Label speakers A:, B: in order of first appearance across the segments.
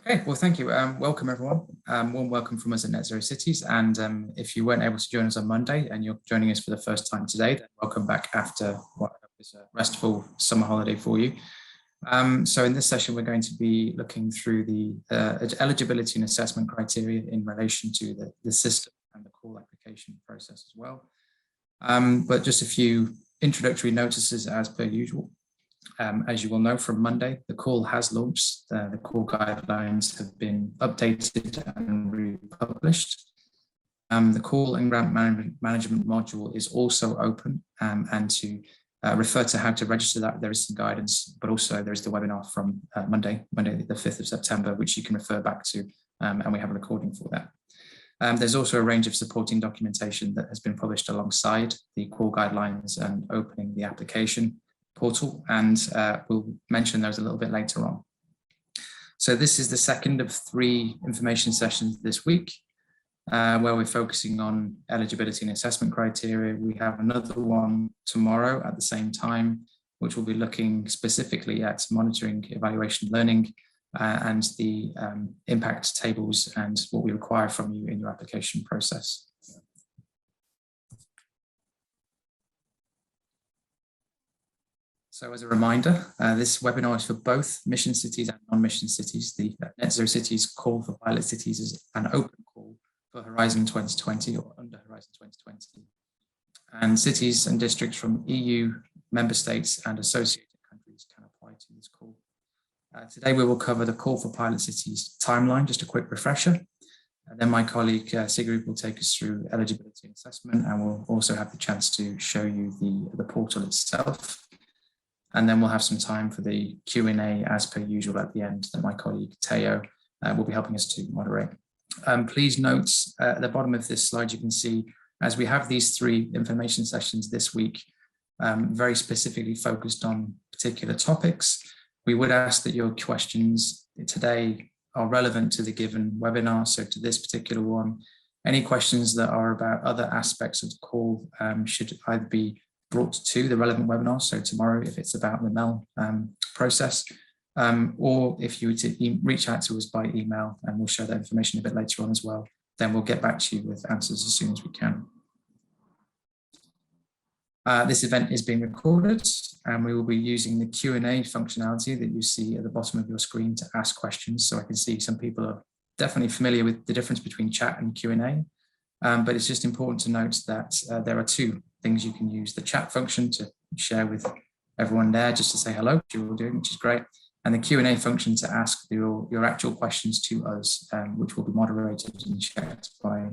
A: Okay, well, thank you. Welcome, everyone. Warm welcome from us at Net Zero Cities. And if you weren't able to join us on Monday and you're joining us for the first time today, then welcome back after what I hope is a restful summer holiday for you. So in this session, we're going to be looking through the eligibility and assessment criteria in relation to the system and the call application process as well. But just a few introductory notices as per usual. As you will know, from Monday, the call has launched. The call guidelines have been updated and republished. The call and grant management module is also open, and to refer to how to register that, there is some guidance, but also there is the webinar from Monday the 5th of September, which you can refer back to, and we have a recording for that. There's also a range of supporting documentation that has been published alongside the call guidelines and opening the application portal, and we'll mention those a little bit later on. So this is the second of 3 information sessions this week, where we're focusing on eligibility and assessment criteria. We have another one tomorrow at the same time, which will be looking specifically at monitoring, evaluation, learning, and the impact tables and what we require from you in your application process. So as a reminder, this webinar is for both mission cities and non-mission cities. The Net Zero Cities call for pilot cities is an open call for Horizon 2020 or under Horizon 2020. And cities and districts from EU member states and associated countries can apply to this call. Today we will cover the call for pilot cities timeline, just a quick refresher. And then my colleague Sigrid will take us through eligibility and assessment, and we'll also have the chance to show you the portal itself. And then we'll have some time for the Q&A as per usual at the end that my colleague Teo will be helping us to moderate. Please note at the bottom of this slide, you can see, as we have these 3 information sessions this week, very specifically focused on particular topics, we would ask that your questions today are relevant to the given webinar. So to this particular one, any questions that are about other aspects of the call should either be brought to the relevant webinar, so tomorrow if it's about the MEL process, or if you were to reach out to us by email, and we'll share that information a bit later on as well, then we'll get back to you with answers as soon as we can. This event is being recorded, and we will be using the Q&A functionality that you see at the bottom of your screen to ask questions. So I can see some people are definitely familiar with the difference between chat and Q&A, but it's just important to note that there are 2 things you can use: the chat function to share with everyone there, just to say hello, which you're all doing, which is great, and the Q&A function to ask your actual questions to us, which will be moderated and shared by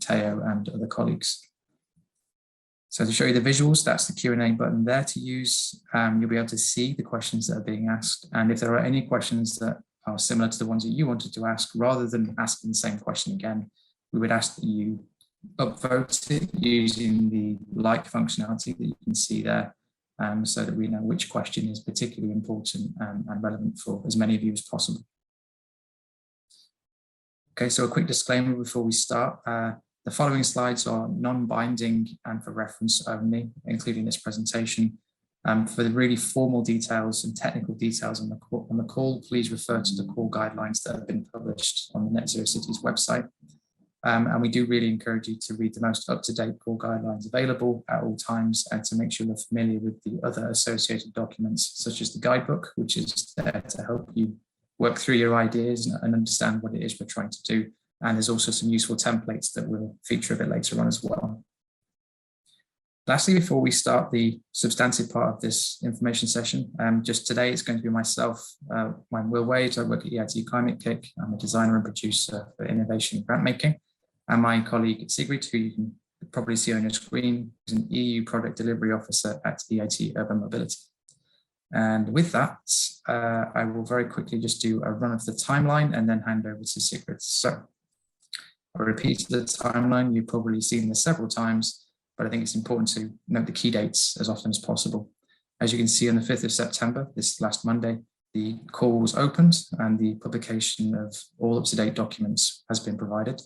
A: Teo and other colleagues. So to show you the visuals, that's the Q&A button there to use. You'll be able to see the questions that are being asked, and if there are any questions that are similar to the ones that you wanted to ask, rather than asking the same question again, we would ask that you upvote it using the like functionality that you can see there, so that we know which question is particularly important and relevant for as many of you as possible. Okay, so a quick disclaimer before we start. The following slides are non-binding and for reference only, including this presentation. For the really formal details and technical details on the call, please refer to the call guidelines that have been published on the Net Zero Cities website. And we do really encourage you to read the most up-to-date call guidelines available at all times, and to make sure you're familiar with the other associated documents, such as the guidebook, which is there to help you work through your ideas and understand what it is we're trying to do. And there's also some useful templates that will feature a bit later on as well. Lastly, before we start the substantive part of this information session, just today it's going to be myself. I'm Will Wade. I work at EIT Climate Kick. I'm a designer and producer for innovation and grant making. And my colleague Sigrid, who you can probably see on your screen, is an EU product delivery officer at EIT Urban Mobility. And with that, I will very quickly just do a run of the timeline and then hand over to Sigrid. So I'll repeat the timeline. You've probably seen this several times, but I think it's important to note the key dates as often as possible. As you can see, on the 5th of September, this last Monday, the call was opened and the publication of all up-to-date documents has been provided.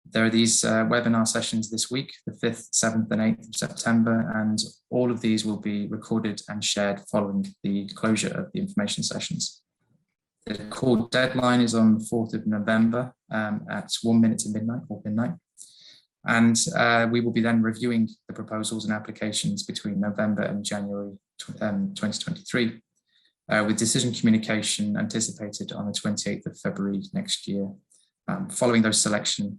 A: There are these webinar sessions this week, the 5th, 7th and 8th of September, and all of these will be recorded and shared following the closure of the information sessions. The call deadline is on the 4th of November at 1 minute to midnight or midnight. And we will be then reviewing the proposals and applications between November and January 2023, with decision communication anticipated on the 28th of February next year. Following those selected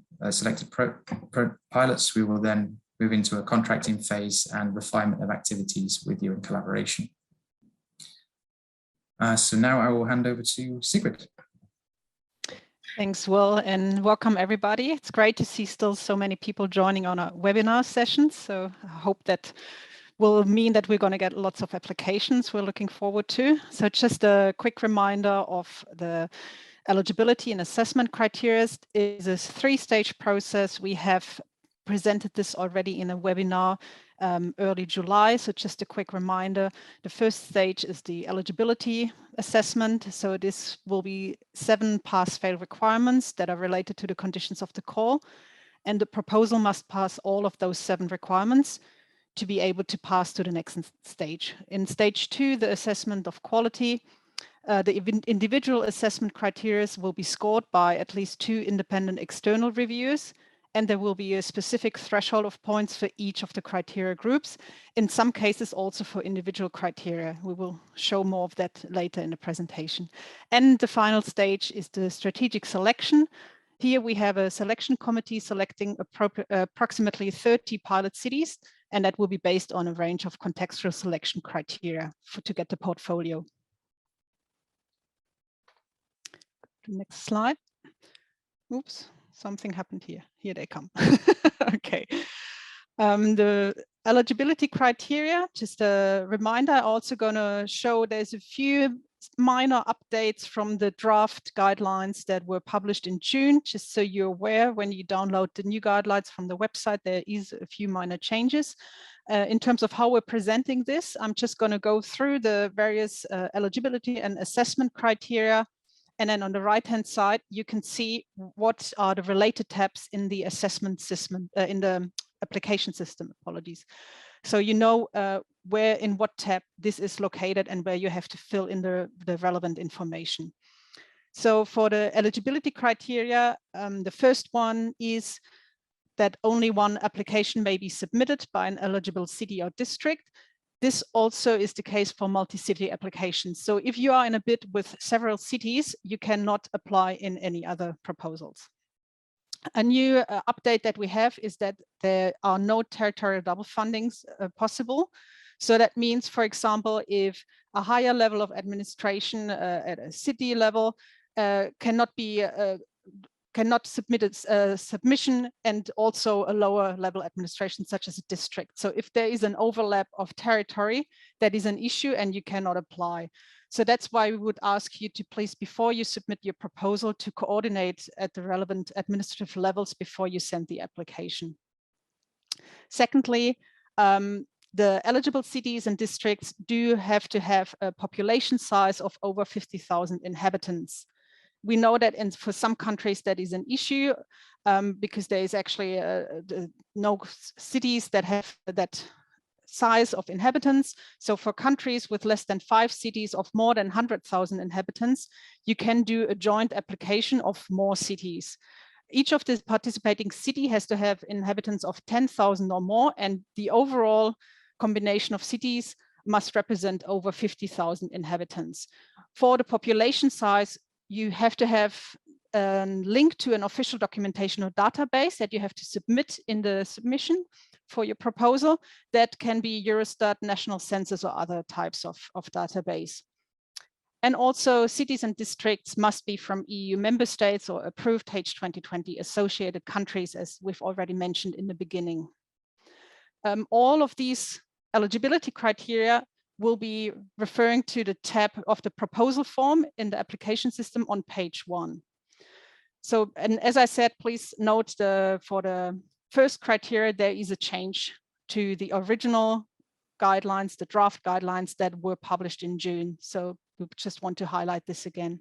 A: pilots, we will then move into a contracting phase and refinement of activities with you in collaboration. So now I will hand over to Sigrid.
B: Thanks, Will, and welcome everybody. It's great to see still so many people joining on our webinar sessions. So I hope that will mean that we're going to get lots of applications we're looking forward to. So just a quick reminder of the eligibility and assessment criteria. It is a three-stage process. We have presented this already in a webinar early July. So just a quick reminder, the first stage is the eligibility assessment. So this will be 7 pass-fail requirements that are related to the conditions of the call. And the proposal must pass all of those 7 requirements to be able to pass to the next stage. In stage 2, the assessment of quality, the individual assessment criteria will be scored by at least 2 independent external reviewers, and there will be a specific threshold of points for each of the criteria groups, in some cases also for individual criteria. We will show more of that later in the presentation. And the final stage is the strategic selection. Here we have a selection committee selecting approximately 30 pilot cities, and that will be based on a range of contextual selection criteria to get the portfolio. Next slide. Oops, something happened here. Here they come. Okay. The eligibility criteria, just a reminder, I'm also going to show there's a few minor updates from the draft guidelines that were published in June, just so you're aware when you download the new guidelines from the website, there is a few minor changes. In terms of how we're presenting this, I'm just going to go through the various eligibility and assessment criteria. And then on the right-hand side, you can see what are the related tabs in the assessment system, in the application system, apologies. So you know where in what tab this is located and where you have to fill in the relevant information. So for the eligibility criteria, the first one is that only one application may be submitted by an eligible city or district. This also is the case for multi-city applications. So if you are in a bid with several cities, you cannot apply in any other proposals. A new update that we have is that there are no territorial double fundings possible. So that means, for example, if a higher level of administration at a city level cannot submit its submission, and also a lower level administration such as a district. So if there is an overlap of territory, that is an issue and you cannot apply. So that's why we would ask you to please, before you submit your proposal, to coordinate at the relevant administrative levels before you send the application. Secondly, the eligible cities and districts do have to have a population size of over 50,000 inhabitants. We know that for some countries that is an issue because there is actually no cities that have that size of inhabitants. So for countries with less than 5 cities of more than 100,000 inhabitants, you can do a joint application of more cities. Each of the participating city has to have inhabitants of 10,000 or more, and the overall combination of cities must represent over 50,000 inhabitants. For the population size, you have to have a link to an official documentation or database that you have to submit in the submission for your proposal. That can be Eurostat, national census, or other types of database. And also cities and districts must be from EU member states or approved H2020 associated countries, as we've already mentioned in the beginning. All of these eligibility criteria will be referring to the tab of the proposal form in the application system on page 1. So, and as I said, please note for the first criteria, there is a change to the original guidelines, the draft guidelines that were published in June. So we just want to highlight this again.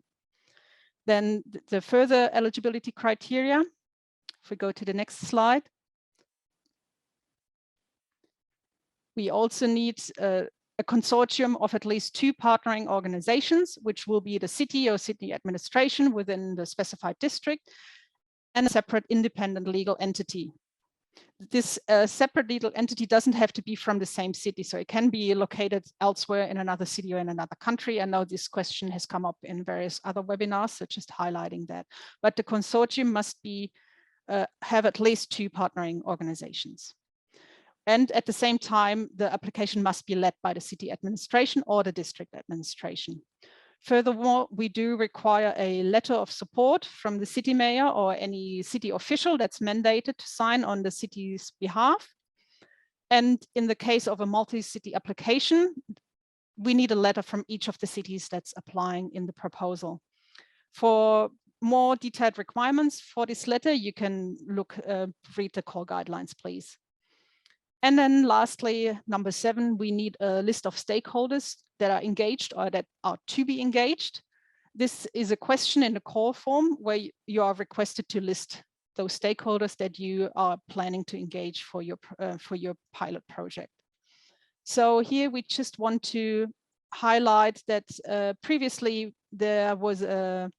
B: Then the further eligibility criteria, if we go to the next slide. We also need a consortium of at least 2 partnering organizations, which will be the city or city administration within the specified district, and a separate independent legal entity. This separate legal entity doesn't have to be from the same city, so it can be located elsewhere in another city or in another country. I know this question has come up in various other webinars, so just highlighting that. But the consortium must be have at least 2 partnering organizations. And at the same time, the application must be led by the city administration or the district administration. Furthermore, we do require a letter of support from the city mayor or any city official that's mandated to sign on the city's behalf. And in the case of a multi-city application, we need a letter from each of the cities that's applying in the proposal. For more detailed requirements for this letter, you can read the core guidelines, please. And then lastly, number 7, we need a list of stakeholders that are engaged or that are to be engaged. This is a question in the call form where you are requested to list those stakeholders that you are planning to engage for your pilot project. So here we just want to highlight that previously there was a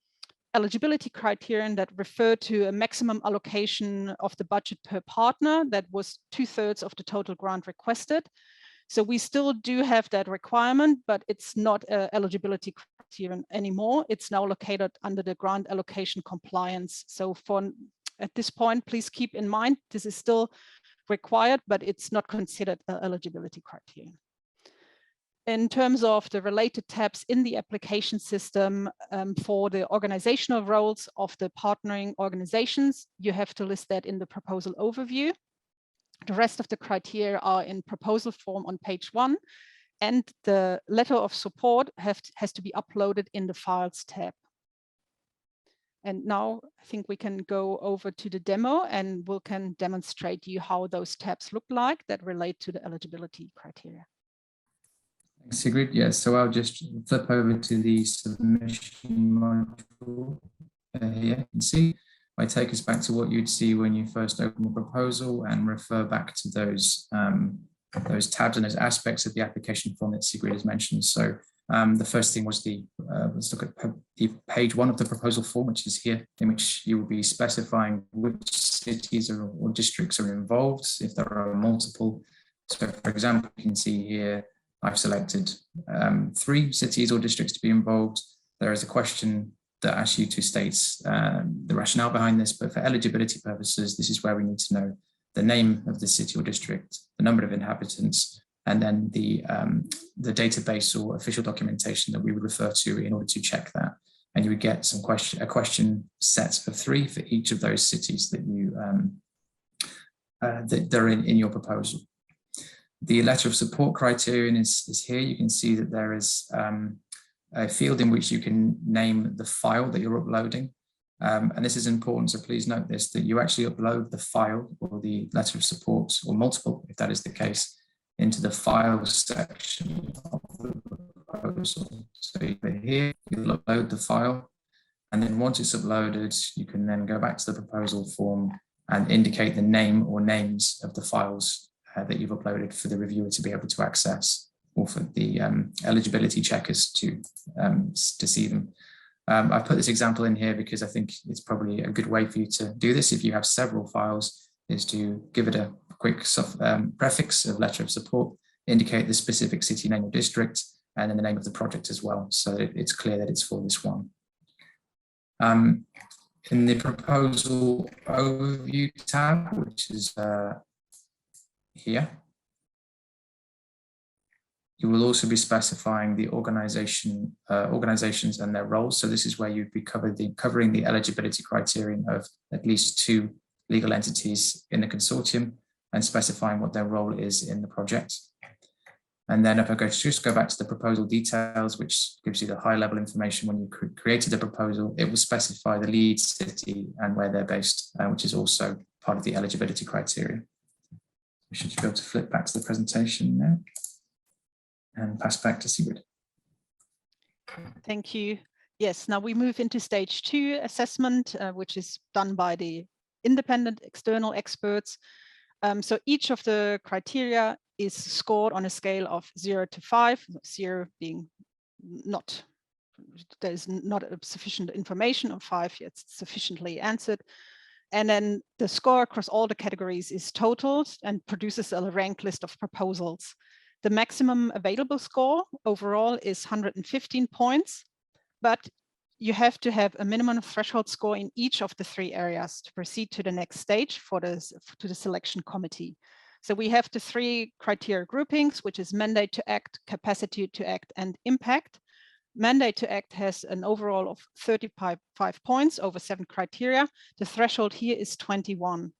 B: eligibility criterion that referred to a maximum allocation of the budget per partner that was 2/3 of the total grant requested. So we still do have that requirement, but it's not an eligibility criterion anymore. It's now located under the grant allocation compliance. So at this point, please keep in mind, this is still required, but it's not considered an eligibility criterion. In terms of the related tabs in the application system for the organizational roles of the partnering organizations, you have to list that in the proposal overview. The rest of the criteria are in proposal form on page 1, and the letter of support has to be uploaded in the files tab. And now I think we can go over to the demo and we can demonstrate you how those tabs look like that relate to the eligibility criteria.
A: Thanks, Sigrid. Yeah, so I'll just flip over to the submission module here. You can see I take us back to what you'd see when you first open the proposal and refer back to those tabs and those aspects of the application form that Sigrid has mentioned. So the first thing was let's look at the page 1 of the proposal form, which is here, in which you will be specifying which cities or districts are involved, if there are multiple. So for example, you can see here, I've selected 3 cities or districts to be involved. There is a question that asks you to state the rationale behind this, but for eligibility purposes, this is where we need to know the name of the city or district, the number of inhabitants, and then the database or official documentation that we would refer to in order to check that. And you would get a question set of 3 for each of those cities that that are in your proposal. The letter of support criterion is here. You can see that there is a field in which you can name the file that you're uploading. And this is important, so please note this, that you actually upload the file or the letter of support, or multiple, if that is the case, into the file section of the proposal. So here, you'll upload the file, and then once it's uploaded, you can then go back to the proposal form and indicate the name or names of the files that you've uploaded for the reviewer to be able to access, or for the eligibility checkers to see them. I've put this example in here because I think it's probably a good way for you to do this if you have several files, is to give it a quick prefix of letter of support, indicate the specific city name or district, and then the name of the project as well, so that it's clear that it's for this one. In the proposal overview tab, which is here, you will also be specifying the organizations and their roles. So this is where you'd be covering the eligibility criterion of at least 2 legal entities in the consortium and specifying what their role is in the project. And then if I just go back to the proposal details, which gives you the high level information when you created the proposal, it will specify the lead city and where they're based, which is also part of the eligibility criteria. We should be able to flip back to the presentation now and pass back to Sigrid.
B: Thank you. Yes, now we move into stage 2 assessment, which is done by the independent external experts. So each of the criteria is scored on a scale of 0 to 5, 0 being not, there's not sufficient information, or 5, it's sufficiently answered. And then the score across all the categories is totaled and produces a ranked list of proposals. The maximum available score overall is 115 points, but you have to have a minimum threshold score in each of the 3 areas to proceed to the next stage to the selection committee. So we have the 3 criteria groupings, which is mandate to act, capacity to act, and impact. Mandate to act has an overall of 35 points over 7 criteria. The threshold here is 21.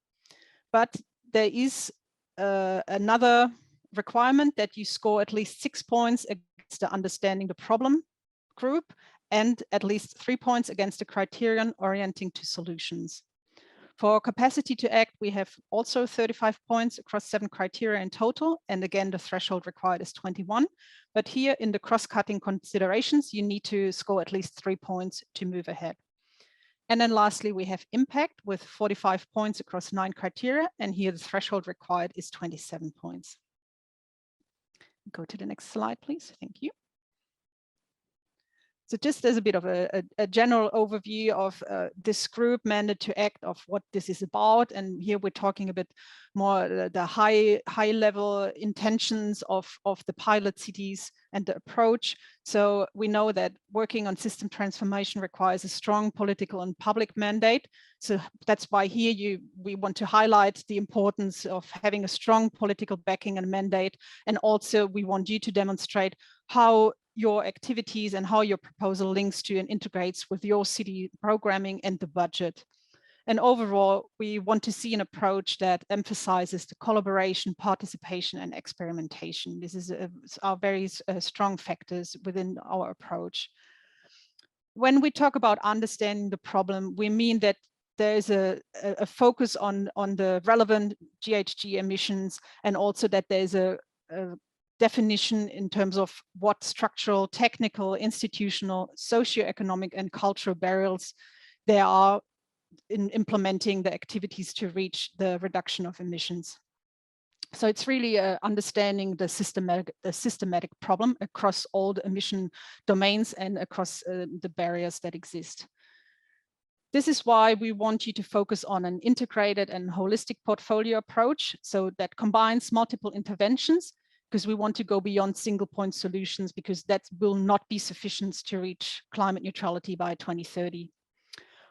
B: But there is another requirement that you score at least 6 points against the understanding the problem group and at least 3 points against the criterion orienting to solutions. For capacity to act, we have also 35 points across 7 criteria in total. And again, the threshold required is 21. But here in the cross-cutting considerations, you need to score at least 3 points to move ahead. And then lastly, we have impact with 45 points across 9 criteria. And here the threshold required is 27 points. Go to the next slide, please. Thank you. So just as a bit of a general overview of this group, mandate to act, of what this is about. And here we're talking a bit more the high level intentions of the pilot cities and the approach. So we know that working on system transformation requires a strong political and public mandate. So that's why here we want to highlight the importance of having a strong political backing and mandate. And also we want you to demonstrate how your activities and how your proposal links to and integrates with your city programming and the budget. And overall, we want to see an approach that emphasizes the collaboration, participation, and experimentation. This are very strong factors within our approach. When we talk about understanding the problem, we mean that there's a focus on the relevant GHG emissions, and also that there's a definition in terms of what structural, technical, institutional, socioeconomic, and cultural barriers there are in implementing the activities to reach the reduction of emissions. So it's really understanding the systematic problem across all the emission domains and across the barriers that exist. This is why we want you to focus on an integrated and holistic portfolio approach, so that combines multiple interventions, because we want to go beyond single point solutions, because that will not be sufficient to reach climate neutrality by 2030.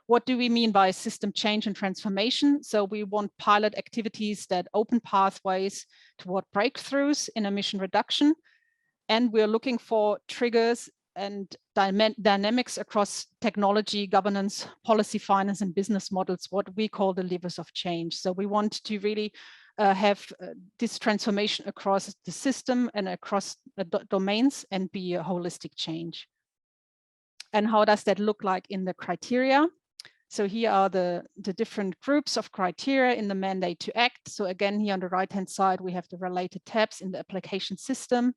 B: What do we mean by system change and transformation? So we want pilot activities that open pathways toward breakthroughs in emission reduction. And we're looking for triggers and dynamics across technology, governance, policy, finance, and business models, what we call the levers of change. So we want to really have this transformation across the system and across domains and be a holistic change. And how does that look like in the criteria? So here are the different groups of criteria in the mandate to act. So again, here on the right-hand side, we have the related tabs in the application system.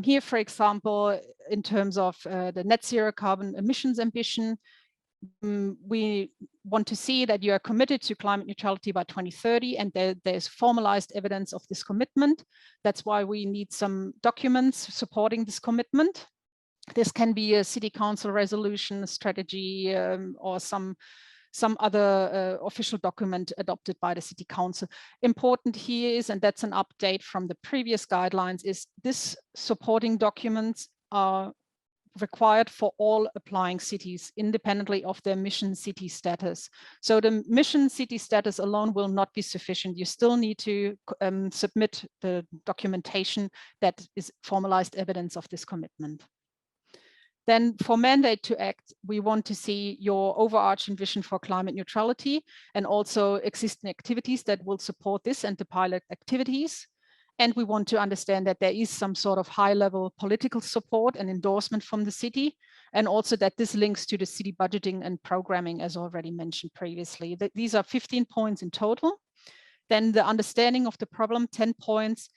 B: Here, for example, in terms of the net zero carbon emissions ambition, we want to see that you are committed to climate neutrality by 2030, and there's formalized evidence of this commitment. That's why we need some documents supporting this commitment. This can be a city council resolution, strategy, or some other official document adopted by the city council. Important here is, and that's an update from the previous guidelines, is this supporting documents are required for all applying cities, independently of their mission city status. So the mission city status alone will not be sufficient. You still need to submit the documentation that is formalized evidence of this commitment. Then for mandate to act, we want to see your overarching vision for climate neutrality and also existing activities that will support this and the pilot activities. And we want to understand that there is some sort of high-level political support and endorsement from the city, and also that this links to the city budgeting and programming, as already mentioned previously. These are 15 points in total. Then the understanding of the problem, 10 points.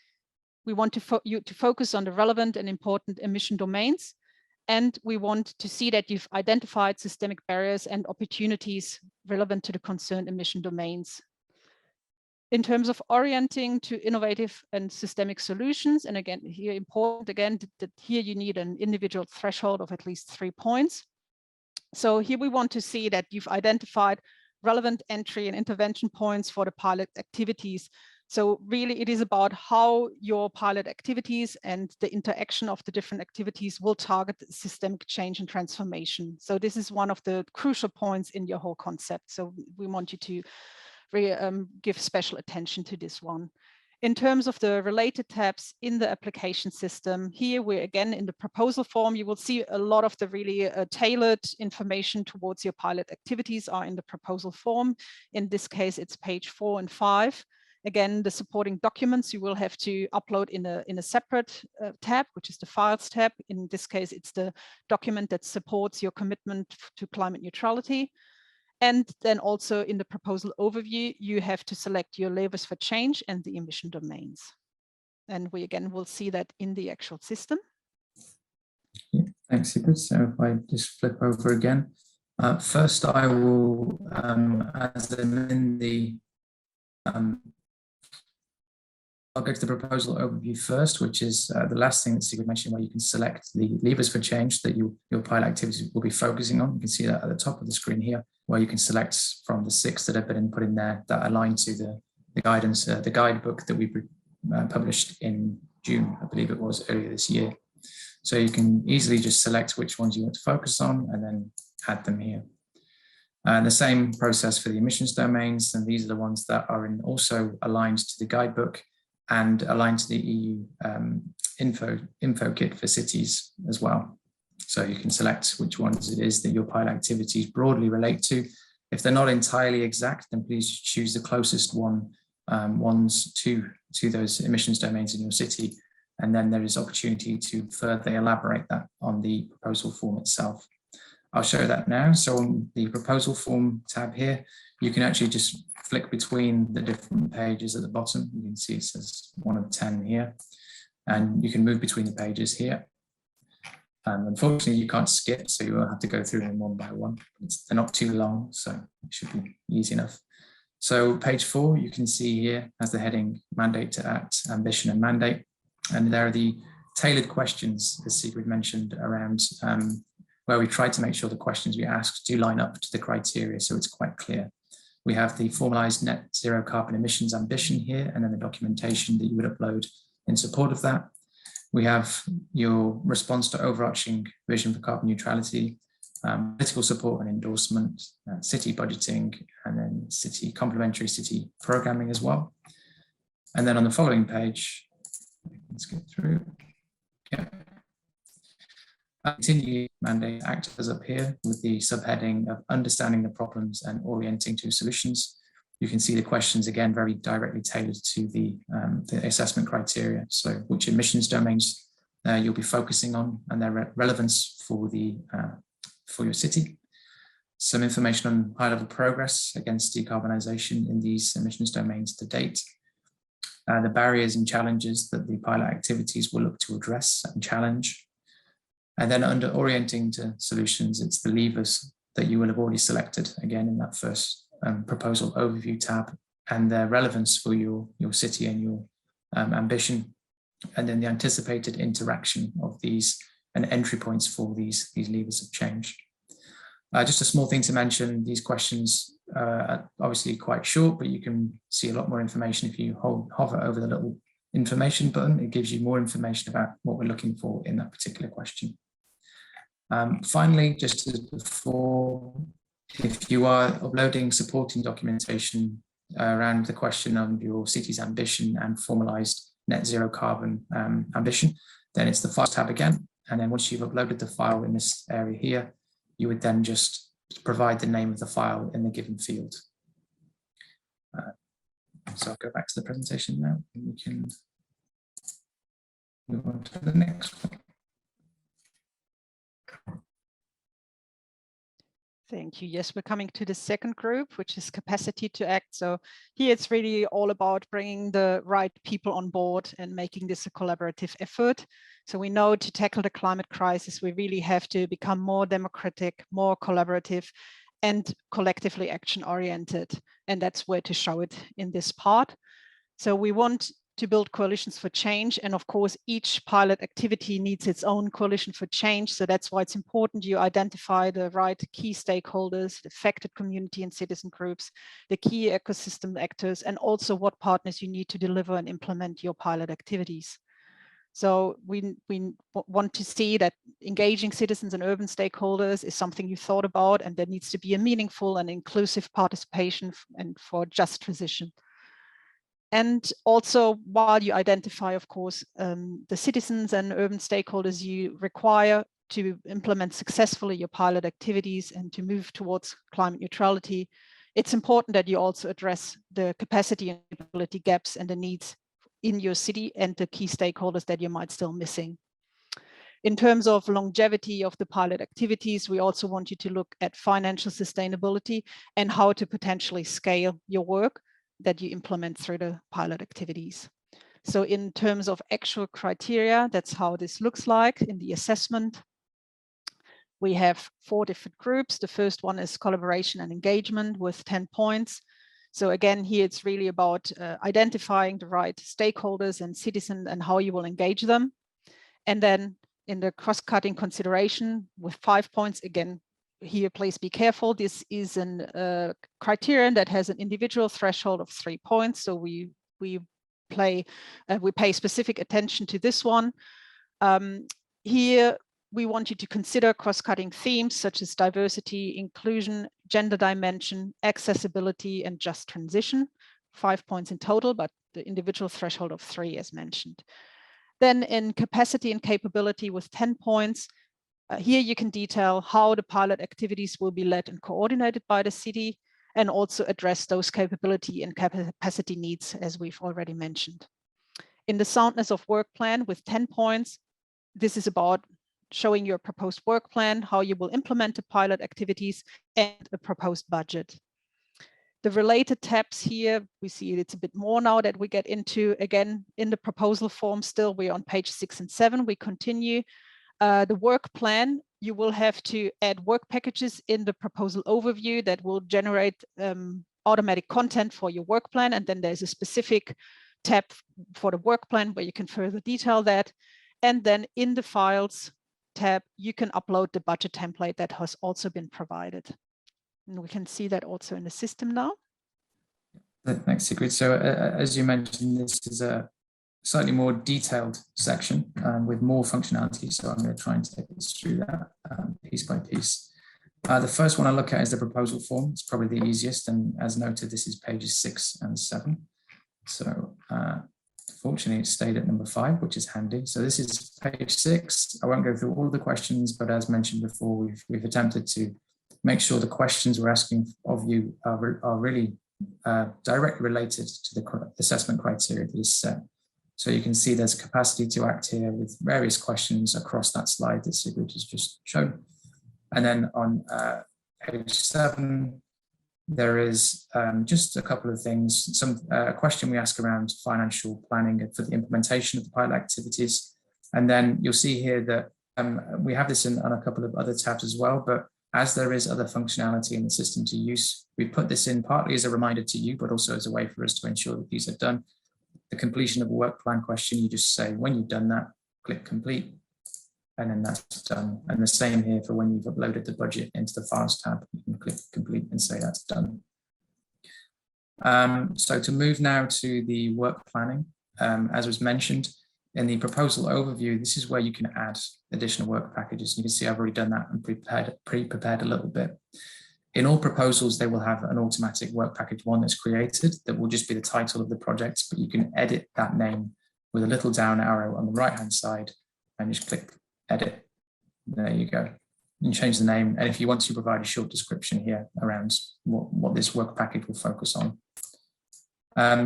B: We want you to focus on the relevant and important emission domains. And we want to see that you've identified systemic barriers and opportunities relevant to the concerned emission domains. In terms of orienting to innovative and systemic solutions, and again, here important again, that here you need an individual threshold of at least 3 points. So here we want to see that you've identified relevant entry and intervention points for the pilot activities. So really it is about how your pilot activities and the interaction of the different activities will target systemic change and transformation. So this is one of the crucial points in your whole concept. So we want you to really give special attention to this one. In terms of the related tabs in the application system, here we're again in the proposal form. You will see a lot of the really tailored information towards your pilot activities are in the proposal form. In this case, it's page 4 and 5. Again, the supporting documents you will have to upload in a separate tab, which is the files tab. In this case, it's the document that supports your commitment to climate neutrality. And then also in the proposal overview, you have to select your levers for change and the emission domains. And we again will see that in the actual system.
A: Yeah, thanks, Sigrid. So if I just flip over again, first I will, as I'm in the, I'll go to the proposal overview first, which is the last thing that Sigrid mentioned, where you can select the levers for change that your pilot activities will be focusing on. You can see that at the top of the screen here, where you can select from the 6 that have been put in there that align to the guidance, the guidebook that we published in June, I believe it was, earlier this year. So you can easily just select which ones you want to focus on and then add them here. And the same process for the emissions domains, and these are the ones that are also aligned to the guidebook and aligned to the EU info kit for cities as well. So you can select which ones it is that your pilot activities broadly relate to. If they're not entirely exact, then please choose the closest ones to those emissions domains in your city. And then there is opportunity to further elaborate that on the proposal form itself. I'll show that now. So on the proposal form tab here, you can actually just flick between the different pages at the bottom. You can see it says 1 of 10 here, and you can move between the pages here. Unfortunately, you can't skip, so you will have to go through them one by one. They're not too long, so it should be easy enough. So page 4, you can see here has the heading Mandate to Act, Ambition and Mandate. And there are the tailored questions, as Sigrid mentioned, around where we try to make sure the questions we ask do line up to the criteria, so it's quite clear. We have the formalized net zero carbon emissions ambition here, and then the documentation that you would upload in support of that. We have your response to overarching vision for carbon neutrality, political support and endorsement, city budgeting, and then complementary city programming as well. And then on the following page, let's get through. Yeah. Continue mandate actors up here with the subheading of understanding the problems and orienting to solutions. You can see the questions again very directly tailored to the assessment criteria. So which emissions domains you'll be focusing on and their relevance for your city. Some information on high-level progress against decarbonisation in these emissions domains to date. The barriers and challenges that the pilot activities will look to address and challenge. And then under orienting to solutions, it's the levers that you will have already selected, again, in that first proposal overview tab, and their relevance for your city and your ambition, and then the anticipated interaction of these and entry points for these levers of change. Just a small thing to mention, these questions are obviously quite short, but you can see a lot more information if you hover over the little information button. It gives you more information about what we're looking for in that particular question. Finally, just as before, if you are uploading supporting documentation around the question of your city's ambition and formalized net zero carbon ambition, then it's the Files tab again. And then once you've uploaded the file in this area here, you would then just provide the name of the file in the given field. So I'll go back to the presentation now, and we can move on to the next one.
B: Thank you. Yes, we're coming to the second group, which is capacity to act. So here it's really all about bringing the right people on board and making this a collaborative effort. So we know to tackle the climate crisis, we really have to become more democratic, more collaborative, and collectively action oriented. And that's where to show it in this part. So we want to build coalitions for change. And of course, each pilot activity needs its own coalition for change. So that's why it's important you identify the right key stakeholders, the affected community and citizen groups, the key ecosystem actors, and also what partners you need to deliver and implement your pilot activities. So we want to see that engaging citizens and urban stakeholders is something you thought about, and there needs to be a meaningful and inclusive participation and for just transition. And also, while you identify, of course, the citizens and urban stakeholders you require to implement successfully your pilot activities and to move towards climate neutrality, it's important that you also address the capacity and ability gaps and the needs in your city and the key stakeholders that you might still missing. In terms of longevity of the pilot activities, we also want you to look at financial sustainability and how to potentially scale your work that you implement through the pilot activities. So in terms of actual criteria, that's how this looks like in the assessment. We have 4 different groups. The first one is collaboration and engagement with 10 points. So again, here it's really about identifying the right stakeholders and citizens and how you will engage them. And then in the cross-cutting consideration with 5 points, again, here, please be careful. This is a criterion that has an individual threshold of 3 points. So we pay specific attention to this one. Here, we want you to consider cross-cutting themes such as diversity, inclusion, gender dimension, accessibility, and just transition. 5 points in total, but the individual threshold of 3 as mentioned. Then in capacity and capability with 10 points, here you can detail how the pilot activities will be led and coordinated by the city, and also address those capability and capacity needs as we've already mentioned. In the soundness of work plan with 10 points, this is about showing your proposed work plan, how you will implement the pilot activities, and a proposed budget. The related tabs here, we see it's a bit more now that we get into, again, in the proposal form still, we're on page 6 and 7, we continue. The work plan, you will have to add work packages in the proposal overview that will generate automatic content for your work plan. And then there's a specific tab for the work plan where you can further detail that. And then in the files tab, you can upload the budget template that has also been provided. And we can see that also in the system now.
A: Thanks, Sigrid. So as you mentioned, this is a slightly more detailed section with more functionality. So I'm going to try and take us through that piece by piece. The first one I look at is the proposal form. It's probably the easiest. And as noted, this is pages 6 and 7. So fortunately, it stayed at number 5, which is handy. So this is page 6. I won't go through all of the questions, but as mentioned before, we've attempted to make sure the questions we're asking of you are really directly related to the assessment criteria that is set. So you can see there's capacity to act here with various questions across that slide that Sigrid has just shown. And then on page 7, there is just a couple of things. A question we ask around financial planning for the implementation of the pilot activities. And then you'll see here that we have this on a couple of other tabs as well, but as there is other functionality in the system to use, we put this in partly as a reminder to you, but also as a way for us to ensure that these are done. The completion of a work plan question, you just say, when you've done that, click complete, and then that's done. And the same here for when you've uploaded the budget into the files tab, you can click complete and say that's done. So to move now to the work planning, as was mentioned in the proposal overview, this is where you can add additional work packages. You can see I've already done that and pre-prepared a little bit. In all proposals, they will have an automatic work package 1 that's created that will just be the title of the project, but you can edit that name with a little down arrow on the right-hand side and just click edit. There you go. You can change the name. And if you want to provide a short description here around what this work package will focus on.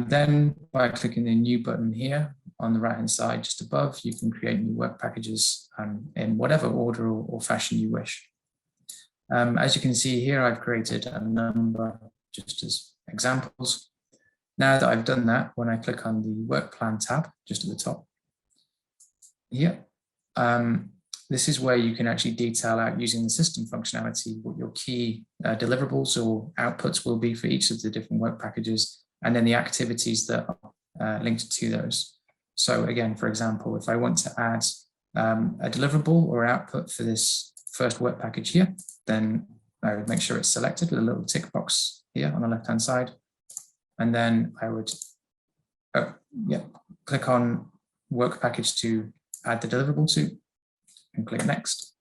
A: Then by clicking the new button here on the right-hand side, just above, you can create new work packages in whatever order or fashion you wish. As you can see here, I've created a number just as examples. Now that I've done that, when I click on the work plan tab, just at the top here, this is where you can actually detail out using the system functionality what your key deliverables or outputs will be for each of the different work packages, and then the activities that linked to those. So again, for example, if I want to add a deliverable or output for this first work package here, then I would make sure it's selected with a little tick box here on the left-hand side. And then I would click on work package to add the deliverable to and click next.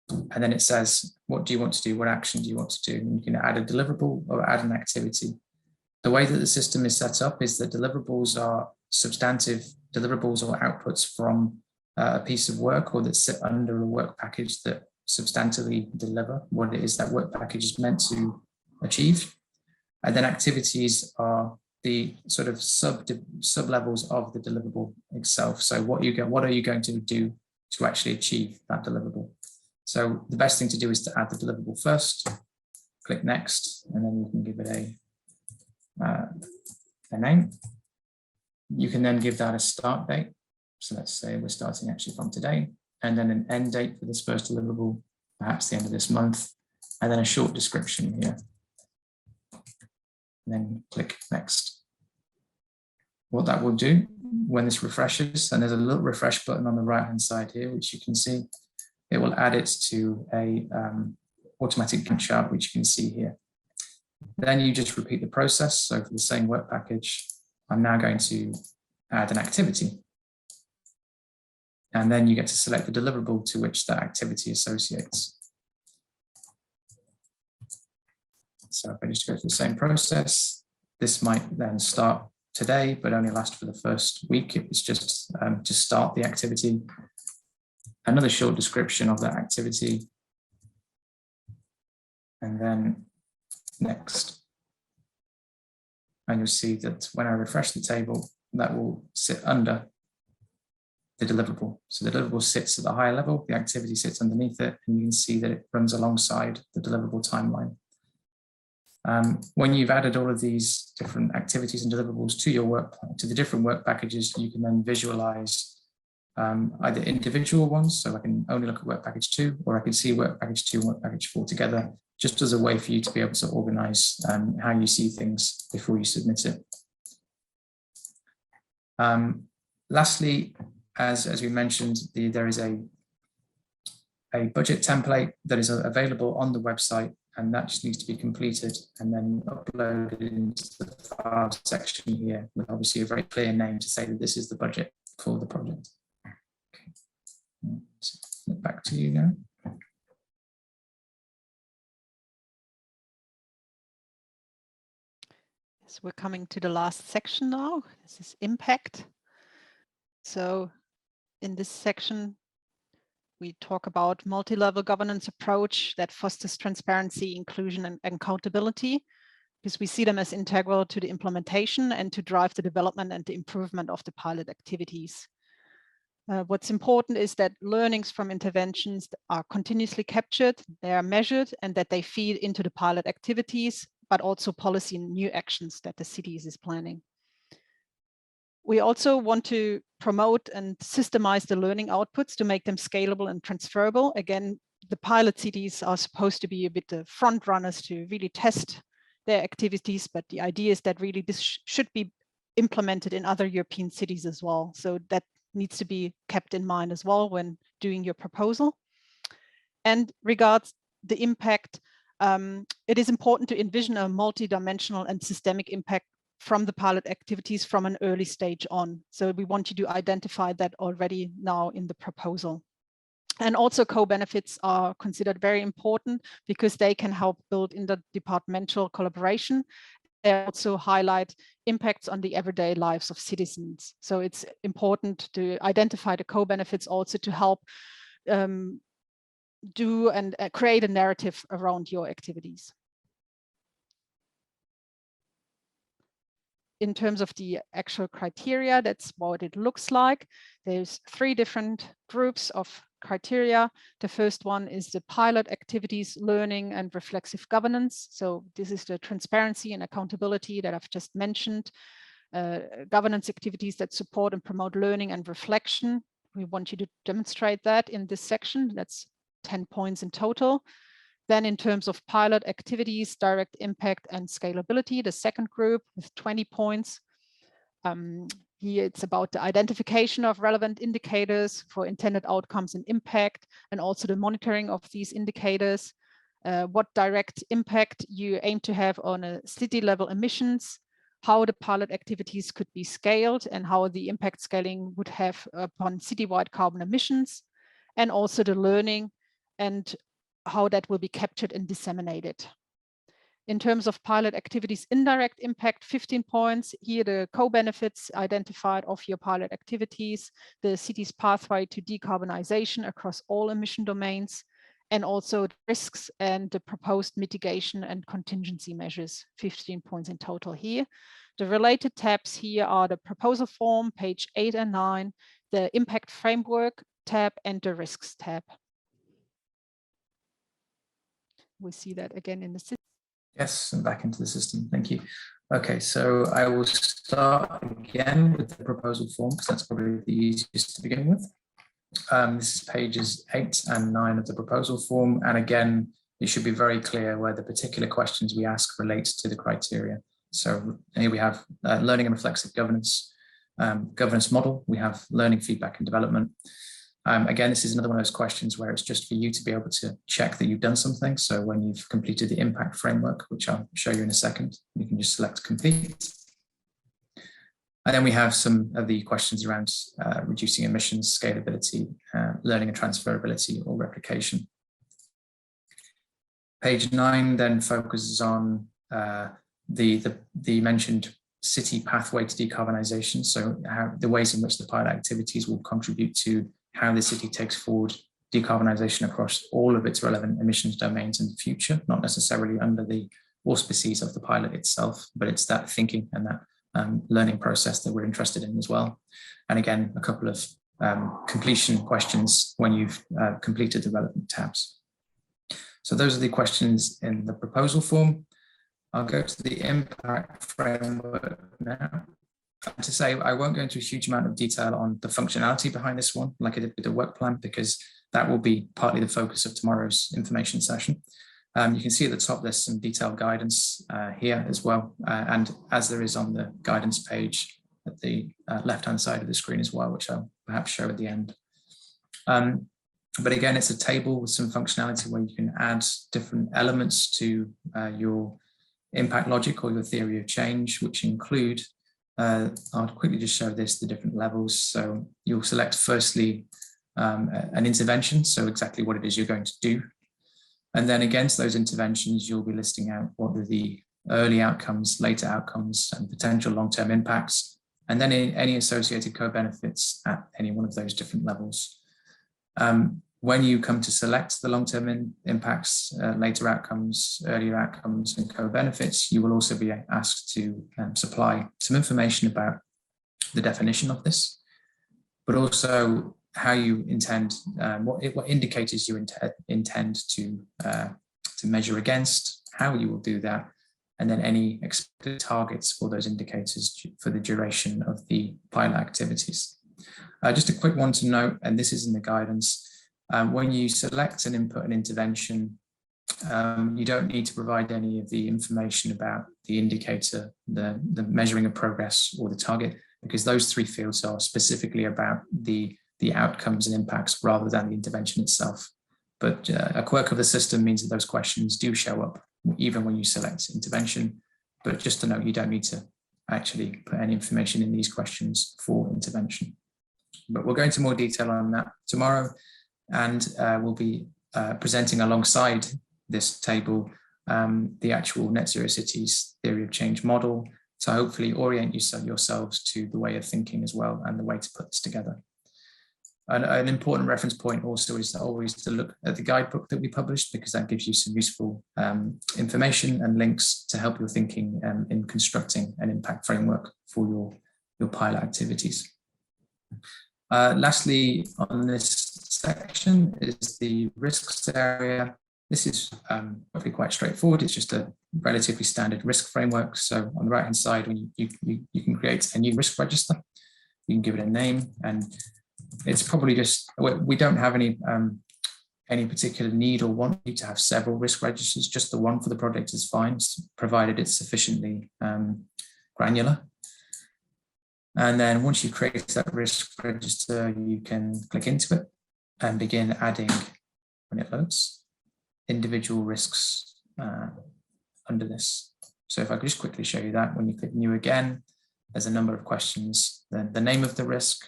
A: And then it says, what do you want to do? What action do you want to do? And you can add a deliverable or add an activity. The way that the system is set up is that deliverables are substantive deliverables or outputs from a piece of work or that sit under a work package that substantively deliver what it is that work package is meant to achieve. And then activities are the sort of sub levels of the deliverable itself. So what are you going to do to actually achieve that deliverable? So the best thing to do is to add the deliverable first, click next, and then you can give it a name. You can then give that a start date. So let's say we're starting actually from today, and then an end date for this first deliverable, perhaps the end of this month, and then a short description here. And then click next. What that will do when this refreshes, and there's a little refresh button on the right-hand side here, which you can see, it will add it to a automatic Gantt chart, which you can see here. Then you just repeat the process. So for the same work package, I'm now going to add an activity. And then you get to select the deliverable to which that activity associates. So if I just go through the same process, this might then start today, but only last for the first week. It was just to start the activity. Another short description of that activity. And then next. And you'll see that when I refresh the table, that will sit under the deliverable. So the deliverable sits at the higher level, the activity sits underneath it, and you can see that it runs alongside the deliverable timeline. When you've added all of these different activities and deliverables to the different work packages, you can then visualize either individual ones, so I can only look at work package 2, or I can see work package 2 and work package 4 together, just as a way for you to be able to organize how you see things before you submit it. Lastly, as we mentioned, there is a budget template that is available on the website, and that just needs to be completed and then uploaded into the file section here with obviously a very clear name to say that this is the budget for the project. Okay. So back to you now.
B: So we're coming to the last section now. This is impact. So in this section, we talk about multi-level governance approach that fosters transparency, inclusion, and accountability, because we see them as integral to the implementation and to drive the development and the improvement of the pilot activities. What's important is that learnings from interventions are continuously captured, they are measured, and that they feed into the pilot activities, but also policy and new actions that the cities is planning. We also want to promote and systemize the learning outputs to make them scalable and transferable. Again, the pilot cities are supposed to be a bit the front runners to really test their activities, but the idea is that really this should be implemented in other European cities as well. So that needs to be kept in mind as well when doing your proposal. And regards the impact, it is important to envision a multi-dimensional and systemic impact from the pilot activities from an early stage on. So we want you to identify that already now in the proposal. And also co-benefits are considered very important because they can help build interdepartmental collaboration. They also highlight impacts on the everyday lives of citizens. So it's important to identify the co-benefits also to help do and create a narrative around your activities. In terms of the actual criteria, that's what it looks like. There's 3 different groups of criteria. The first one is the pilot activities, learning, and reflexive governance. So this is the transparency and accountability that I've just mentioned. Governance activities that support and promote learning and reflection. We want you to demonstrate that in this section. That's 10 points in total. Then in terms of pilot activities, direct impact and scalability, the second group with 20 points. Here it's about the identification of relevant indicators for intended outcomes and impact, and also the monitoring of these indicators. What direct impact you aim to have on a city level emissions, how the pilot activities could be scaled, and how the impact scaling would have upon citywide carbon emissions, and also the learning and how that will be captured and disseminated. In terms of pilot activities, indirect impact, 15 points. Here the co-benefits identified of your pilot activities, the city's pathway to decarbonization across all emission domains, and also the risks and the proposed mitigation and contingency measures, 15 points in total here. The related tabs here are the proposal form, page 8 and 9, the impact framework tab, and the risks tab. We see that again in the system.
A: Yes, and back into the system. Thank you. Okay, so I will start again with the proposal form because that's probably the easiest to begin with. This is pages 8 and 9 of the proposal form. And again, it should be very clear where the particular questions we ask relate to the criteria. So here we have learning and reflexive governance, governance model. We have learning, feedback and development. Again, this is another one of those questions where it's just for you to be able to check that you've done something. So when you've completed the impact framework, which I'll show you in a second, you can just select complete. And then we have some of the questions around reducing emissions, scalability, learning and transferability or replication. Page 9 then focuses on the mentioned city pathway to decarbonisation. So how the ways in which the pilot activities will contribute to how the city takes forward decarbonisation across all of its relevant emissions domains in the future, not necessarily under the auspices of the pilot itself, but it's that thinking and that learning process that we're interested in as well. And again, a couple of completion questions when you've completed the relevant tabs. So those are the questions in the proposal form. I'll go to the impact framework now. To say, I won't go into a huge amount of detail on the functionality behind this one, like I did with the work plan, because that will be partly the focus of tomorrow's information session. You can see at the top, there's some detailed guidance here as well. And as there is on the guidance page at the left-hand side of the screen as well, which I'll perhaps show at the end. But again, it's a table with some functionality where you can add different elements to your impact logic or your theory of change, which include, I'll quickly just show this, the different levels. So you'll select firstly an intervention, so exactly what it is you're going to do. And then against those interventions, you'll be listing out what are the early outcomes, later outcomes, and potential long-term impacts, and then any associated co-benefits at any one of those different levels. When you come to select the long-term impacts, later outcomes, earlier outcomes, and co-benefits, you will also be asked to supply some information about the definition of this, but also how you intend, what indicators you intend to measure against, how you will do that, and then any expected targets for those indicators for the duration of the pilot activities. Just a quick one to note, and this is in the guidance, when you select and input an intervention, you don't need to provide any of the information about the indicator, the measuring of progress or the target, because those three fields are specifically about the outcomes and impacts rather than the intervention itself. But a quirk of the system means that those questions do show up even when you select intervention. But just to note, you don't need to actually put any information in these questions for intervention. But we'll go into more detail on that tomorrow, and we'll be presenting alongside this table the actual Net Zero Cities theory of change model to hopefully orient yourselves to the way of thinking as well and the way to put this together. An important reference point also is always to look at the guidebook that we published, because that gives you some useful information and links to help your thinking in constructing an impact framework for your pilot activities. Lastly, on this section is the risks area. This is hopefully quite straightforward. It's just a relatively standard risk framework. So on the right-hand side, when you can create a new risk register, you can give it a name, and it's probably just, we don't have any particular need or want you to have several risk registers. Just the one for the project is fine, provided it's sufficiently granular. And then once you create that risk register, you can click into it and begin adding, when it loads, individual risks under this. So if I could just quickly show you that, when you click new again, there's a number of questions, the name of the risk,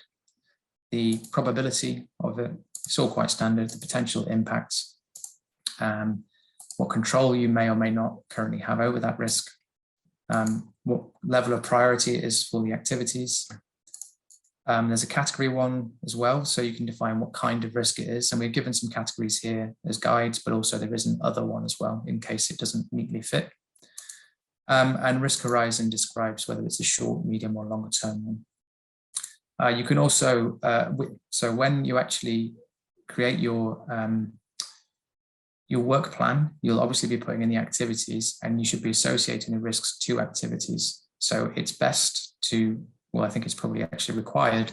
A: the probability of it, it's all quite standard, the potential impacts, what control you may or may not currently have over that risk, what level of priority it is for the activities. There's a category one as well, so you can define what kind of risk it is. And we've given some categories here as guides, but also there is an other one as well in case it doesn't neatly fit. And risk horizon describes whether it's a short, medium or longer term one. You can also, so when you actually create your work plan, you'll obviously be putting in the activities and you should be associating the risks to activities. So it's best to, well, I think it's probably actually required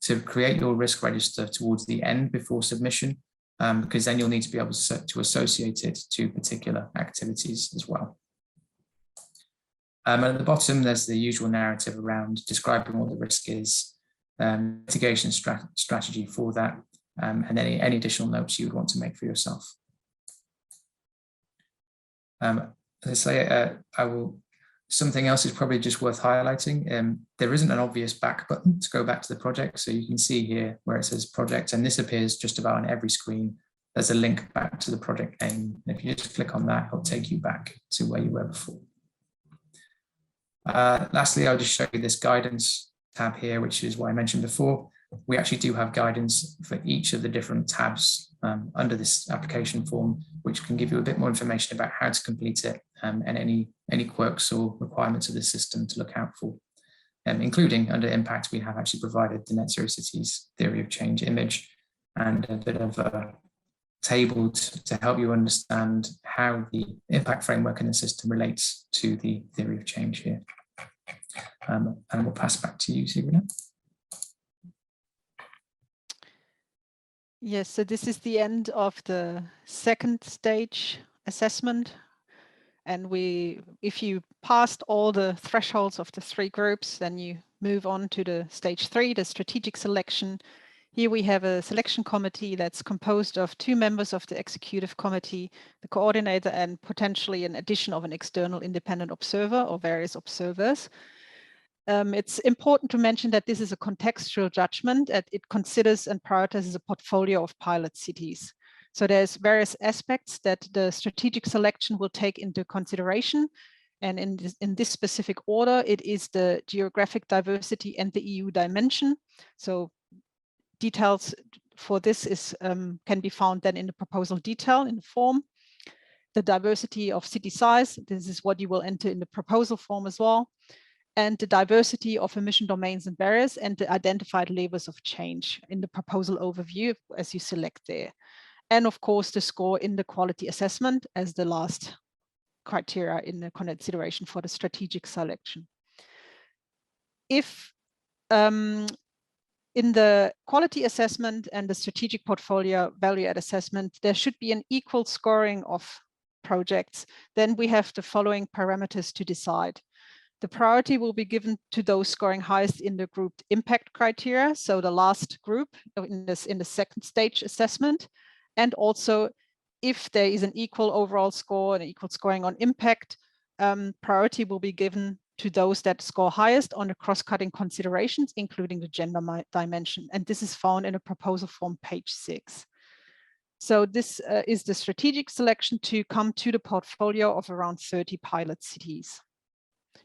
A: to create your risk register towards the end before submission, because then you'll need to be able to associate it to particular activities as well. At the bottom, there's the usual narrative around describing what the risk is, mitigation strategy for that, and any additional notes you would want to make for yourself. As I say, something else is probably just worth highlighting. There isn't an obvious back button to go back to the project. So you can see here where it says project, and this appears just about on every screen. There's a link back to the project name. And if you just click on that, it'll take you back to where you were before. Lastly, I'll just show you this guidance tab here, which is what I mentioned before. We actually do have guidance for each of the different tabs under this application form, which can give you a bit more information about how to complete it and any quirks or requirements of the system to look out for. Including under impact, we have actually provided the Net Zero Cities theory of change image and a bit of a table to help you understand how the impact framework in the system relates to the theory of change here. And we'll pass back to you, Sabrina.
B: Yes, so this is the end of the second stage assessment. And if you passed all the thresholds of the three groups, then you move on to the stage 3, the strategic selection. Here we have a selection committee that's composed of 2 members of the executive committee, the coordinator, and potentially an addition of an external independent observer or various observers. It's important to mention that this is a contextual judgment, and it considers and prioritizes a portfolio of pilot cities. So there's various aspects that the strategic selection will take into consideration. And in this specific order, it is the geographic diversity and the EU dimension. So details for this can be found then in the proposal detail in the form. The diversity of city size, this is what you will enter in the proposal form as well. And the diversity of emission domains and barriers and the identified levers of change in the proposal overview as you select there. And of course, the score in the quality assessment as the last criteria in the consideration for the strategic selection. If in the quality assessment and the strategic portfolio value add assessment, there should be an equal scoring of projects, then we have the following parameters to decide. The priority will be given to those scoring highest in the grouped impact criteria, so the last group in the second stage assessment. And also, if there is an equal overall score and equal scoring on impact, priority will be given to those that score highest on the cross-cutting considerations, including the gender dimension. And this is found in a proposal form page 6. So this is the strategic selection to come to the portfolio of around 30 pilot cities.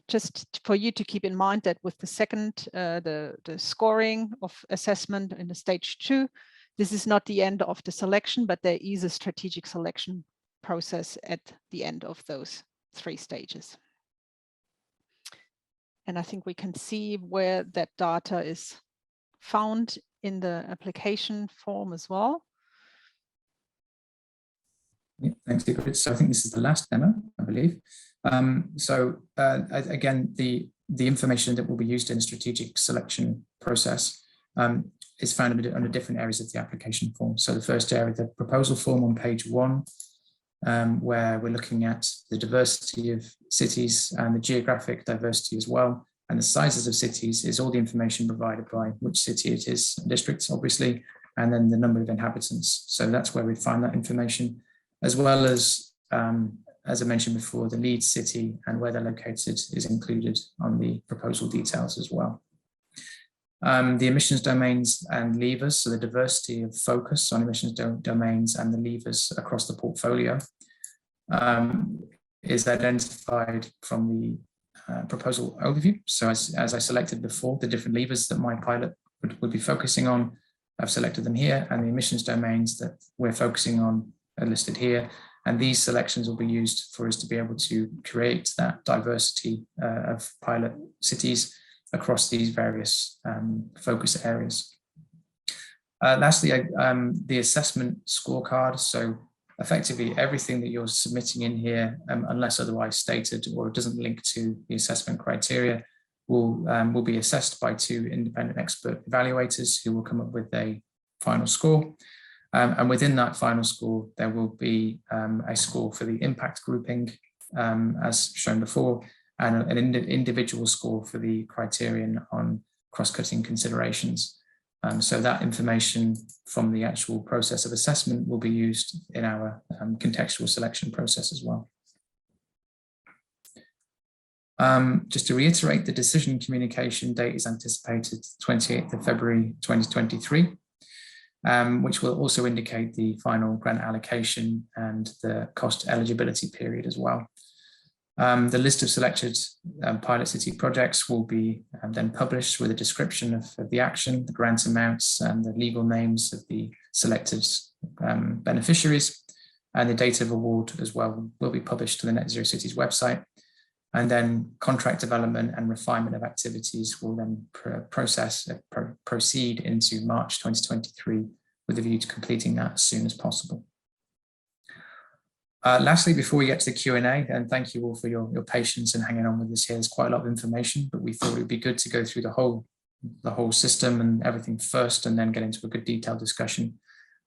B: Just for you to keep in mind that with the second, the scoring of assessment in the stage 2, this is not the end of the selection, but there is a strategic selection process at the end of those 3 stages. And I think we can see where that data is found in the application form as well.
A: Yeah, thanks, Sigrid. So I think this is the last demo, I believe. Again, the information that will be used in the strategic selection process is found under different areas of the application form. So the first area, the proposal form on page 1, where we're looking at the diversity of cities and the geographic diversity as well, And the sizes of cities is all the information provided by which city it is, districts obviously, and then the number of inhabitants. So that's where we'd find that information, as well as I mentioned before, the lead city and where they're located is included on the proposal details as well. The emissions domains and levers, so the diversity of focus on emissions domains and the levers across the portfolio is identified from the proposal overview. So as I selected before, the different levers that my pilot would be focusing on, I've selected them here, and the emissions domains that we're focusing on are listed here. And these selections will be used for us to be able to create that diversity of pilot cities across these various focus areas. Lastly, the assessment scorecard. So effectively everything that you're submitting in here, unless otherwise stated or it doesn't link to the assessment criteria, will be assessed by 2 independent expert evaluators who will come up with a final score. And within that final score, there will be a score for the impact grouping, as shown before, and an individual score for the criterion on cross-cutting considerations. So that information from the actual process of assessment will be used in our contextual selection process as well. Just to reiterate, the decision communication date is anticipated 28th of February 2023, which will also indicate the final grant allocation and the cost eligibility period as well. The list of selected pilot city projects will be then published with a description of the action, the grant amounts, and the legal names of the selected beneficiaries, and the date of award as well will be published to the Net Zero Cities website. And then contract development and refinement of activities will then proceed into March 2023 with a view to completing that as soon as possible. Lastly, before we get to the Q&A, and thank you all for your patience and hanging on with us here. There's quite a lot of information, but we thought it would be good to go through the whole system and everything first, and then get into a good detailed discussion.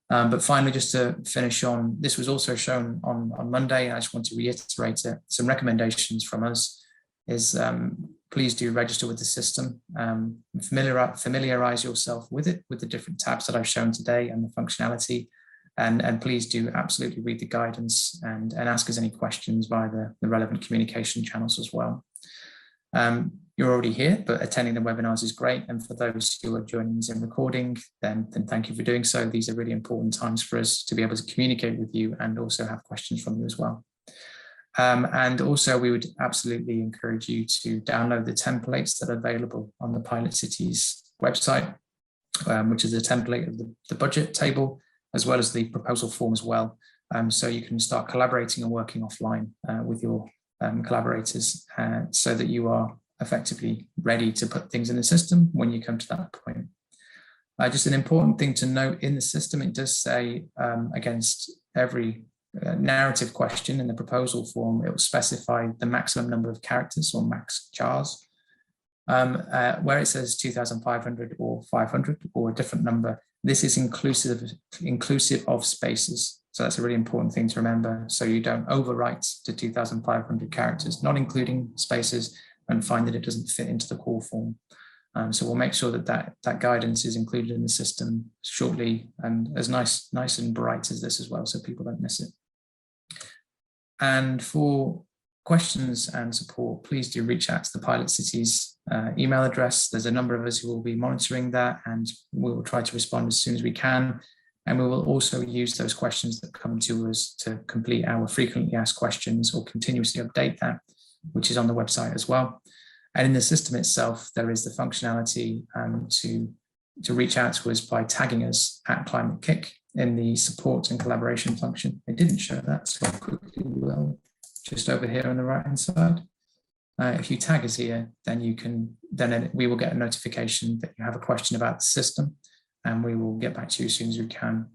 A: But finally, just to finish on, this was also shown on Monday, and I just want to reiterate it. Some recommendations from us is please do register with the system, familiarize yourself with it, with the different tabs that I've shown today and the functionality. And please do absolutely read the guidance and ask us any questions via the relevant communication channels as well. You're already here, but attending the webinars is great. And for those who are joining us in recording, then thank you for doing so. These are really important times for us to be able to communicate with you and also have questions from you as well. And also we would absolutely encourage you to download the templates that are available on the Pilot Cities website, which is a template of the budget table, as well as the proposal form as well. So you can start collaborating and working offline with your collaborators so that you are effectively ready to put things in the system when you come to that point. Just an important thing to note in the system, it does say against every narrative question in the proposal form, it will specify the maximum number of characters or max chars. Where it says 2,500 or 500 or a different number, this is inclusive of spaces. So that's a really important thing to remember. So you don't overwrite to 2,500 characters, not including spaces, and find that it doesn't fit into the call form. So we'll make sure that guidance is included in the system shortly, and as nice and bright as this as well, so people don't miss it. And for questions and support, please do reach out to the Pilot Cities email address. There's a number of us who will be monitoring that, and we will try to respond as soon as we can. And we will also use those questions that come to us to complete our frequently asked questions or continuously update that, which is on the website as well. And in the system itself, there is the functionality to reach out to us by tagging us at Climate Kick in the support and collaboration function. It didn't show that, so I quickly will, just over here on the right-hand side. If you tag us here, then we will get a notification that you have a question about the system, and we will get back to you as soon as we can.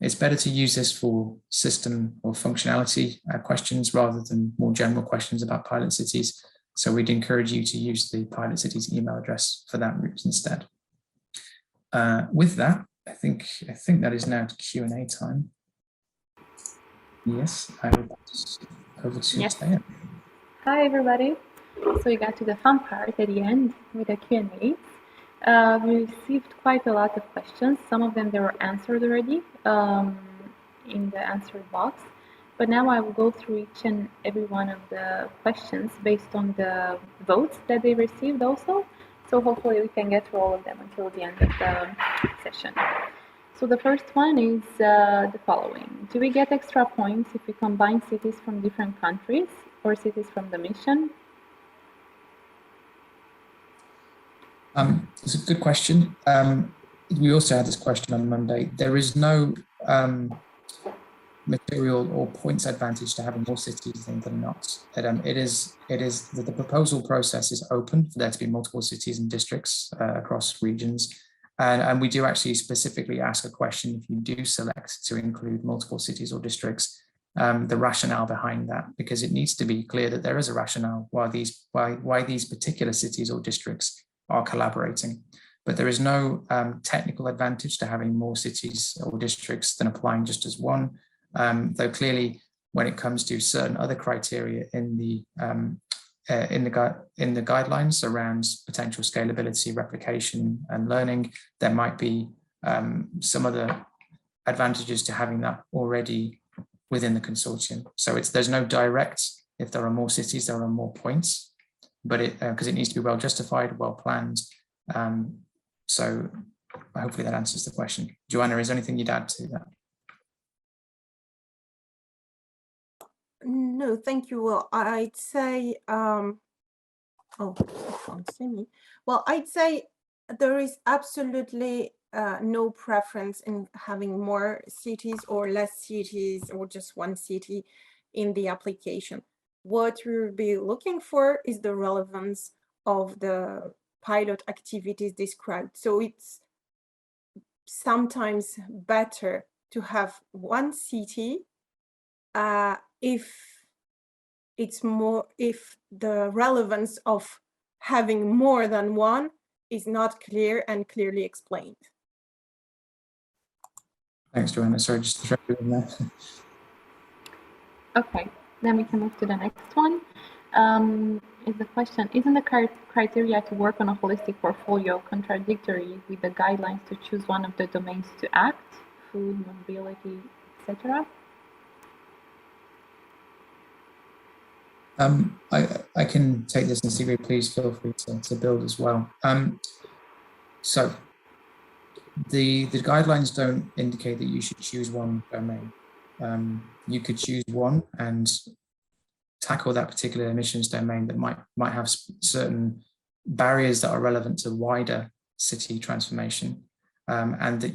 A: It's better to use this for system or functionality questions rather than more general questions about Pilot Cities. So we'd encourage you to use the Pilot Cities email address for that route instead. With that, I think that is now Q&A time. Yes, I will pass over to Taya.
C: Hi, everybody. So we got to the fun part at the end with the Q&A. We received quite a lot of questions. Some of them they were answered already in the answer box. But now I will go through each and every one of the questions based on the votes that they received also. So hopefully we can get through all of them until the end of the session. So the first one is the following. Do we get extra points if we combine cities from different countries or cities from the mission?
A: It's a good question. We also had this question on Monday. There is no material or points advantage to having more cities than not. It is the proposal process is open for there to be multiple cities and districts across regions. And we do actually specifically ask a question if you do select to include multiple cities or districts, the rationale behind that, because it needs to be clear that there is a rationale why these particular cities or districts are collaborating. But there is no technical advantage to having more cities or districts than applying just as one. Though clearly, when it comes to certain other criteria in the guidelines around potential scalability, replication, and learning, there might be some other advantages to having that already within the consortium. So there's no direct, if there are more cities, there are more points, but because it needs to be well justified, well planned. So hopefully that answers the question. Joanna, is there anything you'd add to that?
D: No, thank you. Well, I'd say, oh, you can't see me. Well, I'd say there is absolutely no preference in having more cities or less cities or just one city in the application. What we'll be looking for is the relevance of the pilot activities described. So it's sometimes better to have one city if the relevance of having more than one is not clear and clearly explained.
A: Thanks, Joanna. Sorry, just to throw you in there.
C: Okay, then we can move to the next one. Is the question, isn't the criteria to work on a holistic portfolio contradictory with the guidelines to choose one of the domains to act, food, mobility, etc.?
A: I can take this, and Sigrid, please feel free to build as well. So the guidelines don't indicate that you should choose one domain. You could choose one and tackle that particular emissions domain that might have certain barriers that are relevant to wider city transformation, and that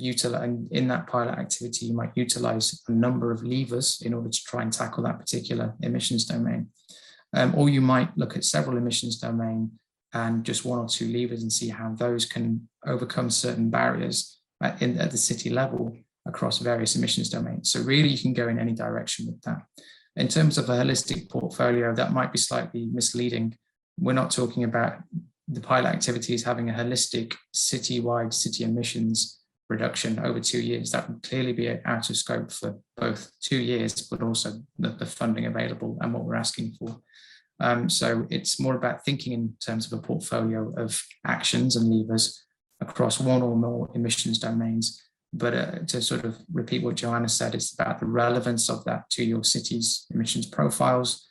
A: in that pilot activity you might utilize a number of levers in order to try and tackle that particular emissions domain. Or you might look at several emissions domain and just one or two levers and see how those can overcome certain barriers at the city level across various emissions domains. So really you can go in any direction with that. In terms of a holistic portfolio, that might be slightly misleading. We're not talking about the pilot activities having a holistic citywide city emissions reduction over 2 years. That would clearly be out of scope for both 2 years, but also the funding available and what we're asking for. So it's more about thinking in terms of a portfolio of actions and levers across one or more emissions domains. But to sort of repeat what Joanna said, it's about the relevance of that to your city's emissions profiles,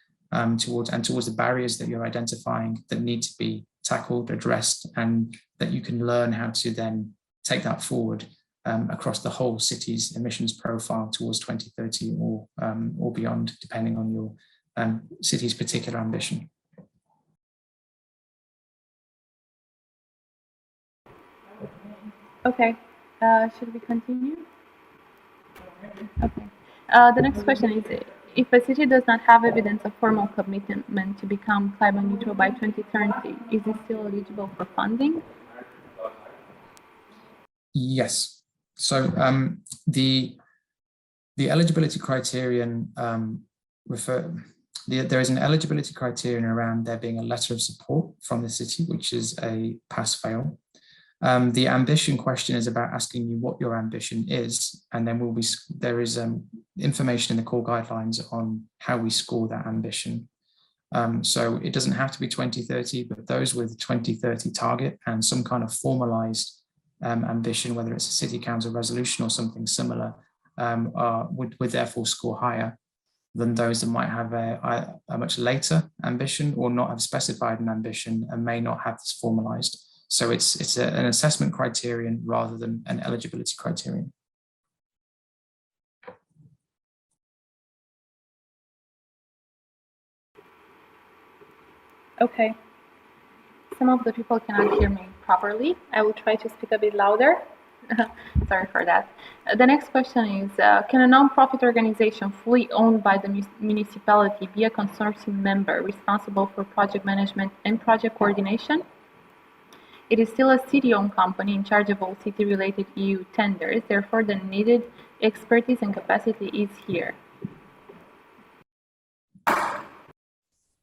A: towards the barriers that you're identifying that need to be tackled, addressed, and that you can learn how to then take that forward across the whole city's emissions profile towards 2030 or beyond, depending on your city's particular ambition.
C: Okay, should we continue? Okay. The next question is, if a city does not have evidence of formal commitment to become carbon neutral by 2030, is it still eligible for funding?
A: Yes. So the eligibility criterion there is an eligibility criterion around there being a letter of support from the city, which is a pass-fail. The ambition question is about asking you what your ambition is, and then there is information in the core guidelines on how we score that ambition. So it doesn't have to be 2030, but those with 2030 target and some kind of formalized ambition, whether it's a city council resolution or something similar, would therefore score higher than those that might have a much later ambition or not have specified an ambition and may not have this formalized. So it's an assessment criterion rather than an eligibility criterion.
C: Okay. Some of the people cannot hear me properly. I will try to speak a bit louder. Sorry for that. The next question is, can a non-profit organization fully owned by the municipality be a consortium member responsible for project management and project coordination? It is still a city-owned company in charge of all city-related EU tenders, therefore the needed expertise and capacity is here.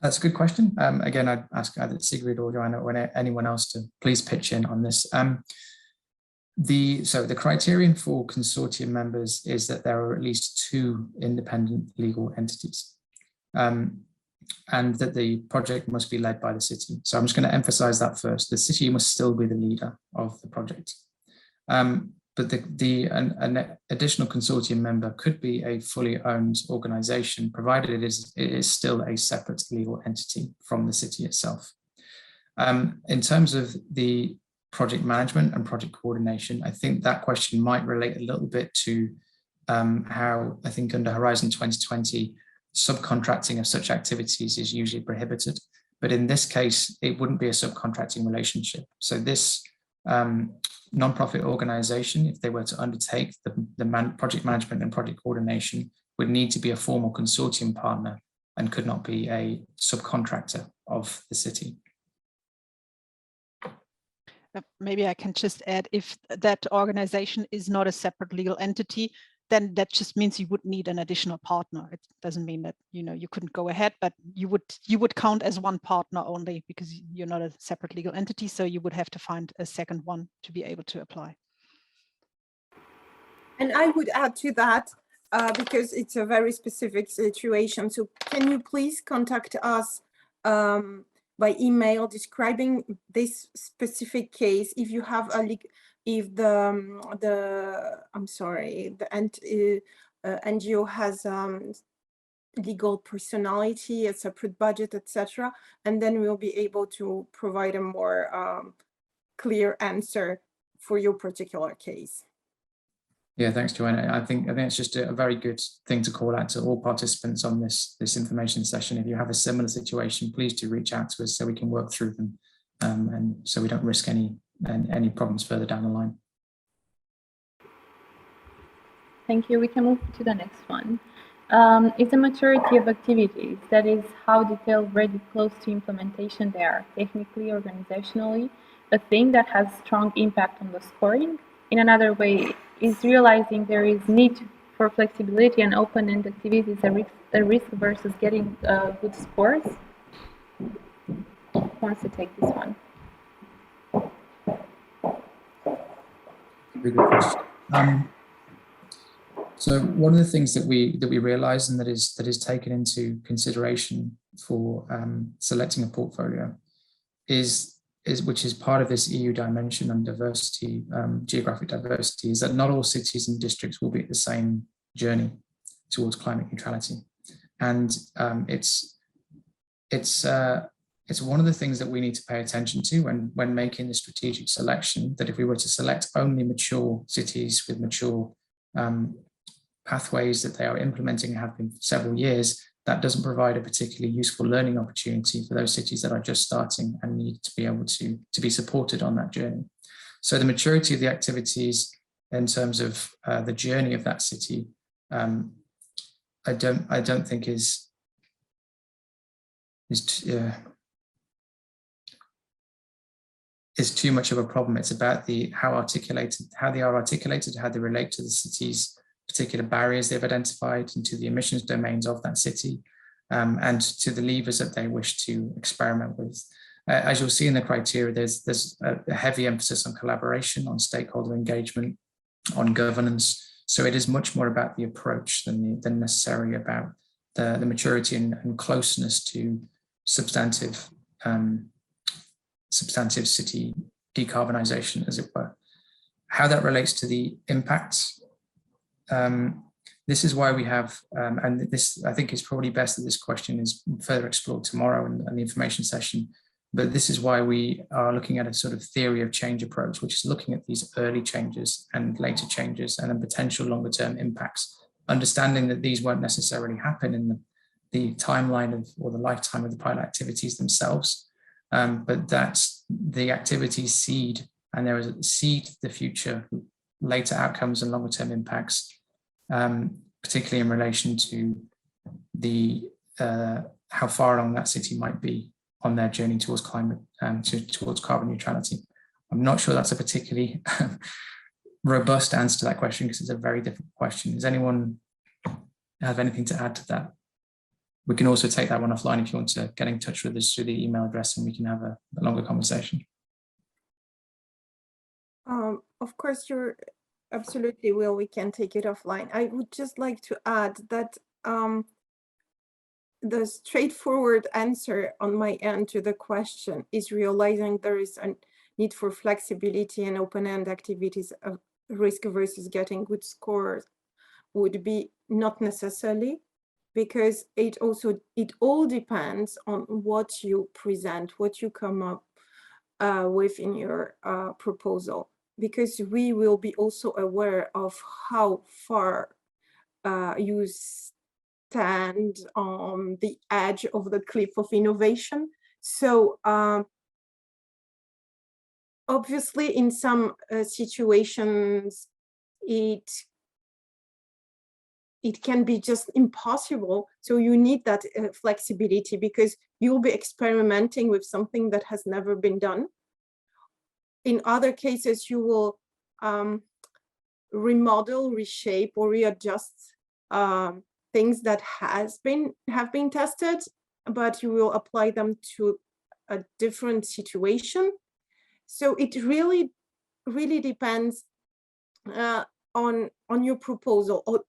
A: That's a good question. Again, I'd ask either Sigrid or Joanna or anyone else to please pitch in on this. So the criterion for consortium members is that there are at least 2 independent legal entities, and that the project must be led by the city. So I'm just going to emphasize that first. The city must still be the leader of the project. But an additional consortium member could be a fully owned organization, provided it is still a separate legal entity from the city itself. In terms of the project management and project coordination, I think that question might relate a little bit to how I think under Horizon 2020, subcontracting of such activities is usually prohibited. But in this case, it wouldn't be a subcontracting relationship. So this non-profit organization, if they were to undertake the project management and project coordination, would need to be a formal consortium partner and could not be a subcontractor of the city.
B: Maybe I can just add, if that organization is not a separate legal entity, then that just means you would need an additional partner. It doesn't mean that you couldn't go ahead, but you would count as one partner only because you're not a separate legal entity. So you would have to find a second one to be able to apply.
D: And I would add to that, because it's a very specific situation. So can you please contact us by email describing this specific case if you have NGO has legal personality, a separate budget, etc., and then we'll be able to provide a more clear answer for your particular case.
A: Yeah, thanks, Joanna. I think it's just a very good thing to call out to all participants on this information session. If you have a similar situation, please do reach out to us so we can work through them, and so we don't risk any problems further down the line.
C: Thank you. We can move to the next one. Is the maturity of activities, that is, how detailed, ready, close to implementation they are, technically, organizationally, a thing that has strong impact on the scoring? In another way, is realizing there is need for flexibility and open-end activities a risk versus getting good scores? Who wants to take this one?
A: Very good question. So one of the things that we realize and that is taken into consideration for selecting a portfolio is which is part of this EU dimension on diversity, geographic diversity, is that not all cities and districts will be at the same journey towards climate neutrality, and it's one of the things that we need to pay attention to when making the strategic selection. That if we were to select only mature cities with mature pathways that they are implementing and have been for several years, that doesn't provide a particularly useful learning opportunity for those cities that are just starting and need to be able to be supported on that journey. So the maturity of the activities in terms of the journey of that city, I don't think is too much of a problem. It's about how they are articulated, how they relate to the city's particular barriers they've identified and to the emissions domains of that city, and to the levers that they wish to experiment with. As you'll see in the criteria, there's a heavy emphasis on collaboration, on stakeholder engagement, on governance. So it is much more about the approach than necessarily about the maturity and closeness to substantive city decarbonisation, as it were. How that relates to the impacts, this is why we have, and this I think is probably best that this question is further explored tomorrow in the information session, but this is why we are looking at a sort of theory of change approach, which is looking at these early changes and later changes and then potential longer term impacts, understanding that these won't necessarily happen in the timeline of or the lifetime of the pilot activities themselves, but that's the activities seed, and there is a seed the future, later outcomes and longer term impacts, particularly in relation to the how far along that city might be on their journey towards climate and towards carbon neutrality. I'm not sure that's a particularly robust answer to that question because it's a very difficult question. Does anyone have anything to add to that? We can also take that one offline if you want to get in touch with us through the email address and we can have a longer conversation.
D: Of course, you're absolutely will. We can take it offline. I would just like to add that the straightforward answer on my end to the question is realizing there is a need for flexibility and open-end activities of risk versus getting good scores would be not necessarily, because it all depends on what you present, what you come up with in your proposal, because we will be also aware of how far you stand on the edge of the cliff of innovation. So obviously in some situations it can be just impossible. So you need that flexibility because you'll be experimenting with something that has never been done. In other cases, you will remodel, reshape, or readjust things that have been tested, but you will apply them to a different situation. So it really depends on your proposal, or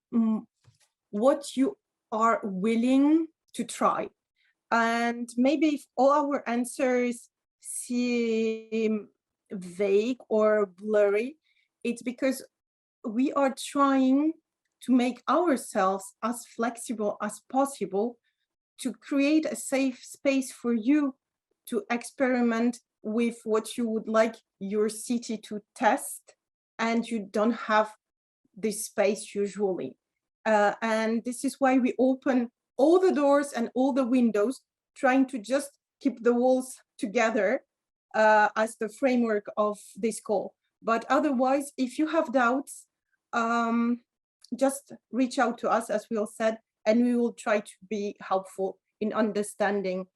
D: what you are willing to try. And maybe if all our answers seem vague or blurry, it's because we are trying to make ourselves as flexible as possible to create a safe space for you to experiment with what you would like your city to test, and you don't have this space usually. And this is why we open all the doors and all the windows, trying to just keep the walls together as the framework of this call. But otherwise, if you have doubts, just reach out to us, as we all said, and we will try to be helpful in understanding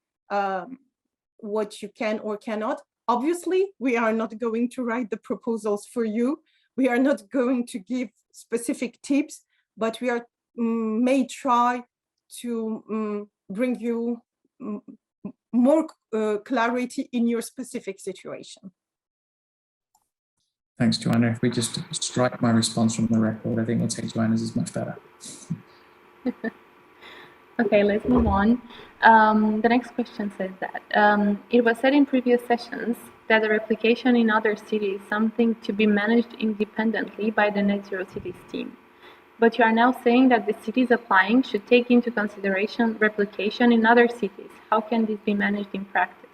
D: what you can or cannot. Obviously, we are not going to write the proposals for you. We are not going to give specific tips, but we may try to bring you more clarity in your specific situation.
A: Thanks, Joanna. If we just strike my response from the record, I think we'll take Joanna's is much better.
C: Okay, let's move on. The next question says that it was said in previous sessions that the replication in other cities is something to be managed independently by the Net Zero Cities team. But you are now saying that the cities applying should take into consideration replication in other cities. How can this be managed in practice?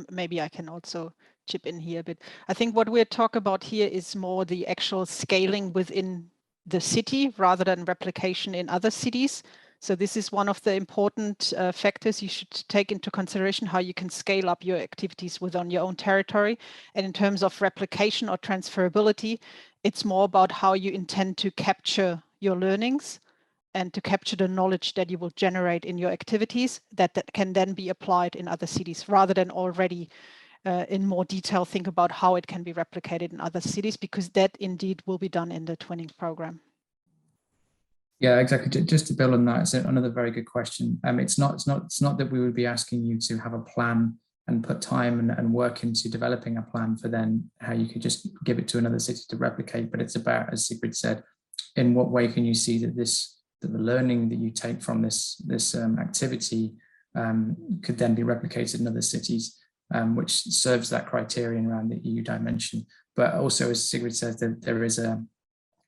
B: Maybe I can also chip in here a bit. I think what we're talking about here is more the actual scaling within the city rather than replication in other cities. So this is one of the important factors you should take into consideration, how you can scale up your activities within your own territory. And in terms of replication or transferability, it's more about how you intend to capture your learnings and to capture the knowledge that you will generate in your activities that can then be applied in other cities, rather than already in more detail think about how it can be replicated in other cities, because that indeed will be done in the twinning program.
A: Yeah, exactly. Just to build on that, it's another very good question. It's not that we would be asking you to have a plan and put time and work into developing a plan for then how you could just give it to another city to replicate, but it's about, as Sigrid said, in what way can you see that that the learning that you take from this activity could then be replicated in other cities, which serves that criterion around the EU dimension. But also, as Sigrid says, there is a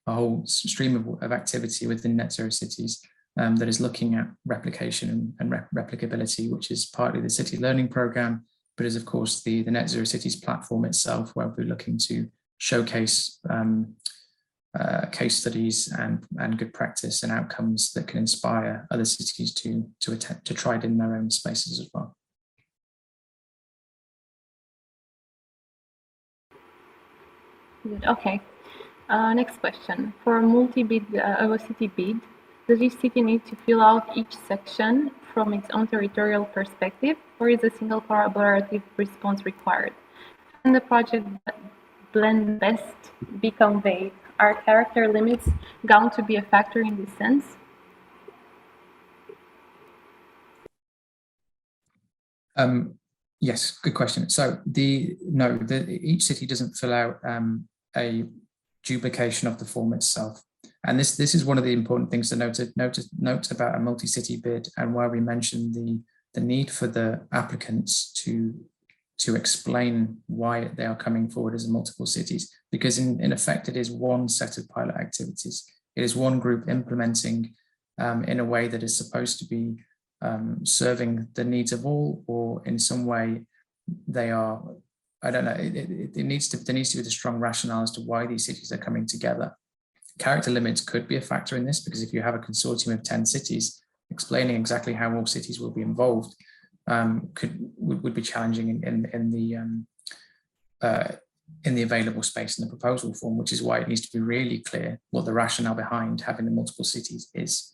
A: whole stream of activity within Net Zero Cities that is looking at replication and replicability, which is partly the city learning program, but is of course the Net Zero Cities platform itself, where we're looking to showcase case studies and good practice and outcomes that can inspire other cities to attempt to try it in their own spaces as well.
C: Good. Okay. Next question. For a multi-bid city bid, does each city need to fill out each section from its own territorial perspective, or is a single collaborative response required? Can the project blend best be conveyed? Are character limits going to be a factor in this sense?
A: Yes, good question. So each city doesn't fill out a duplication of the form itself. And this is one of the important things to note about a multi-city bid, and why we mentioned the need for the applicants to explain why they are coming forward as multiple cities, because in effect it is one set of pilot activities. It is one group implementing in a way that is supposed to be serving the needs of all, or in some way they are, I don't know, there needs to be a strong rationale as to why these cities are coming together. Character limits could be a factor in this, because if you have a consortium of 10 cities, explaining exactly how all cities will be involved would be challenging in the available space in the proposal form, which is why it needs to be really clear what the rationale behind having the multiple cities is.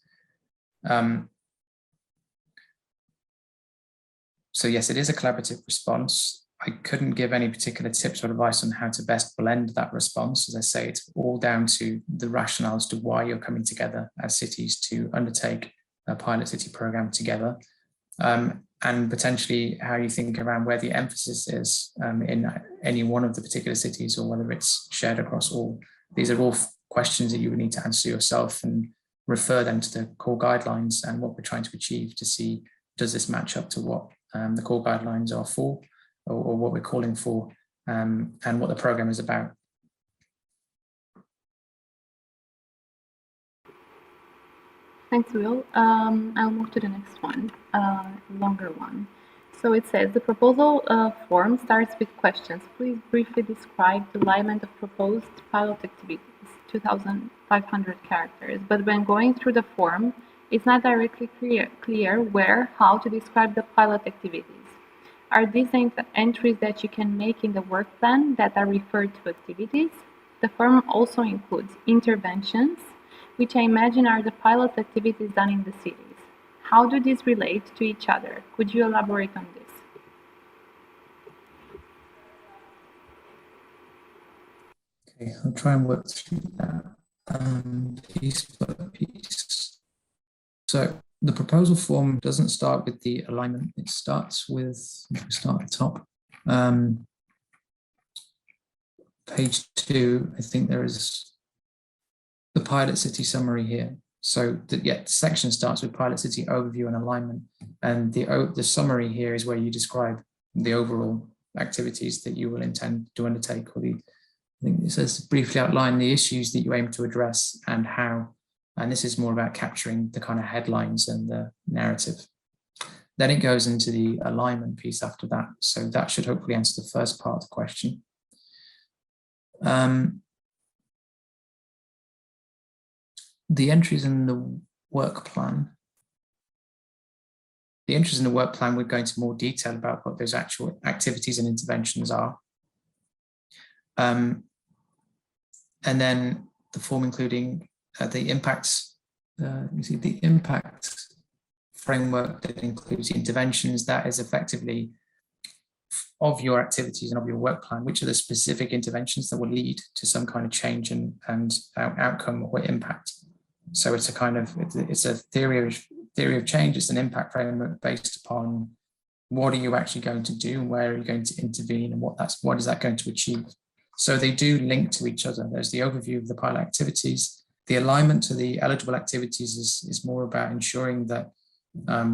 A: So yes, it is a collaborative response. I couldn't give any particular tips or advice on how to best blend that response. As I say, it's all down to the rationale as to why you're coming together as cities to undertake a pilot city program together, and potentially how you think around where the emphasis is in any one of the particular cities, or whether it's shared across all. These are all questions that you would need to answer yourself, and refer them to the core guidelines and what we're trying to achieve, to see, does this match up to what the core guidelines are for, or what we're calling for, and what the program is about.
C: Thanks, Will. I'll move to the next one, longer one. So it says, the proposal form starts with questions. Please briefly describe the alignment of proposed pilot activities, 2,500 characters. But when going through the form, it's not directly clear where, how to describe the pilot activities. Are these entries that you can make in the work plan that are referred to activities? The form also includes interventions, which I imagine are the pilot activities done in the cities. How do these relate to each other? Could you elaborate on this?
A: Okay, I'll try and work through that piece by piece. So the proposal form doesn't start with the alignment. It starts with, start at the top. Page 2, I think there is the pilot city summary here. So the section starts with pilot city overview and alignment. And the summary here is where you describe the overall activities that you will intend to undertake, or I think it says briefly outline the issues that you aim to address and how. And this is more about capturing the kind of headlines and the narrative. Then it goes into the alignment piece after that. So that should hopefully answer the first part of the question. The entries in the work plan. The entries in the work plan would go into more detail about what those actual activities and interventions are. And then the form including the impacts, you see the impact framework that includes the interventions, that is effectively of your activities and of your work plan, which are the specific interventions that will lead to some kind of change and outcome or impact. So it's a kind of, it's a theory of change. It's an impact framework based upon what are you actually going to do and where are you going to intervene and what is that going to achieve. So they do link to each other. There's the overview of the pilot activities, The alignment to the eligible activities is more about ensuring that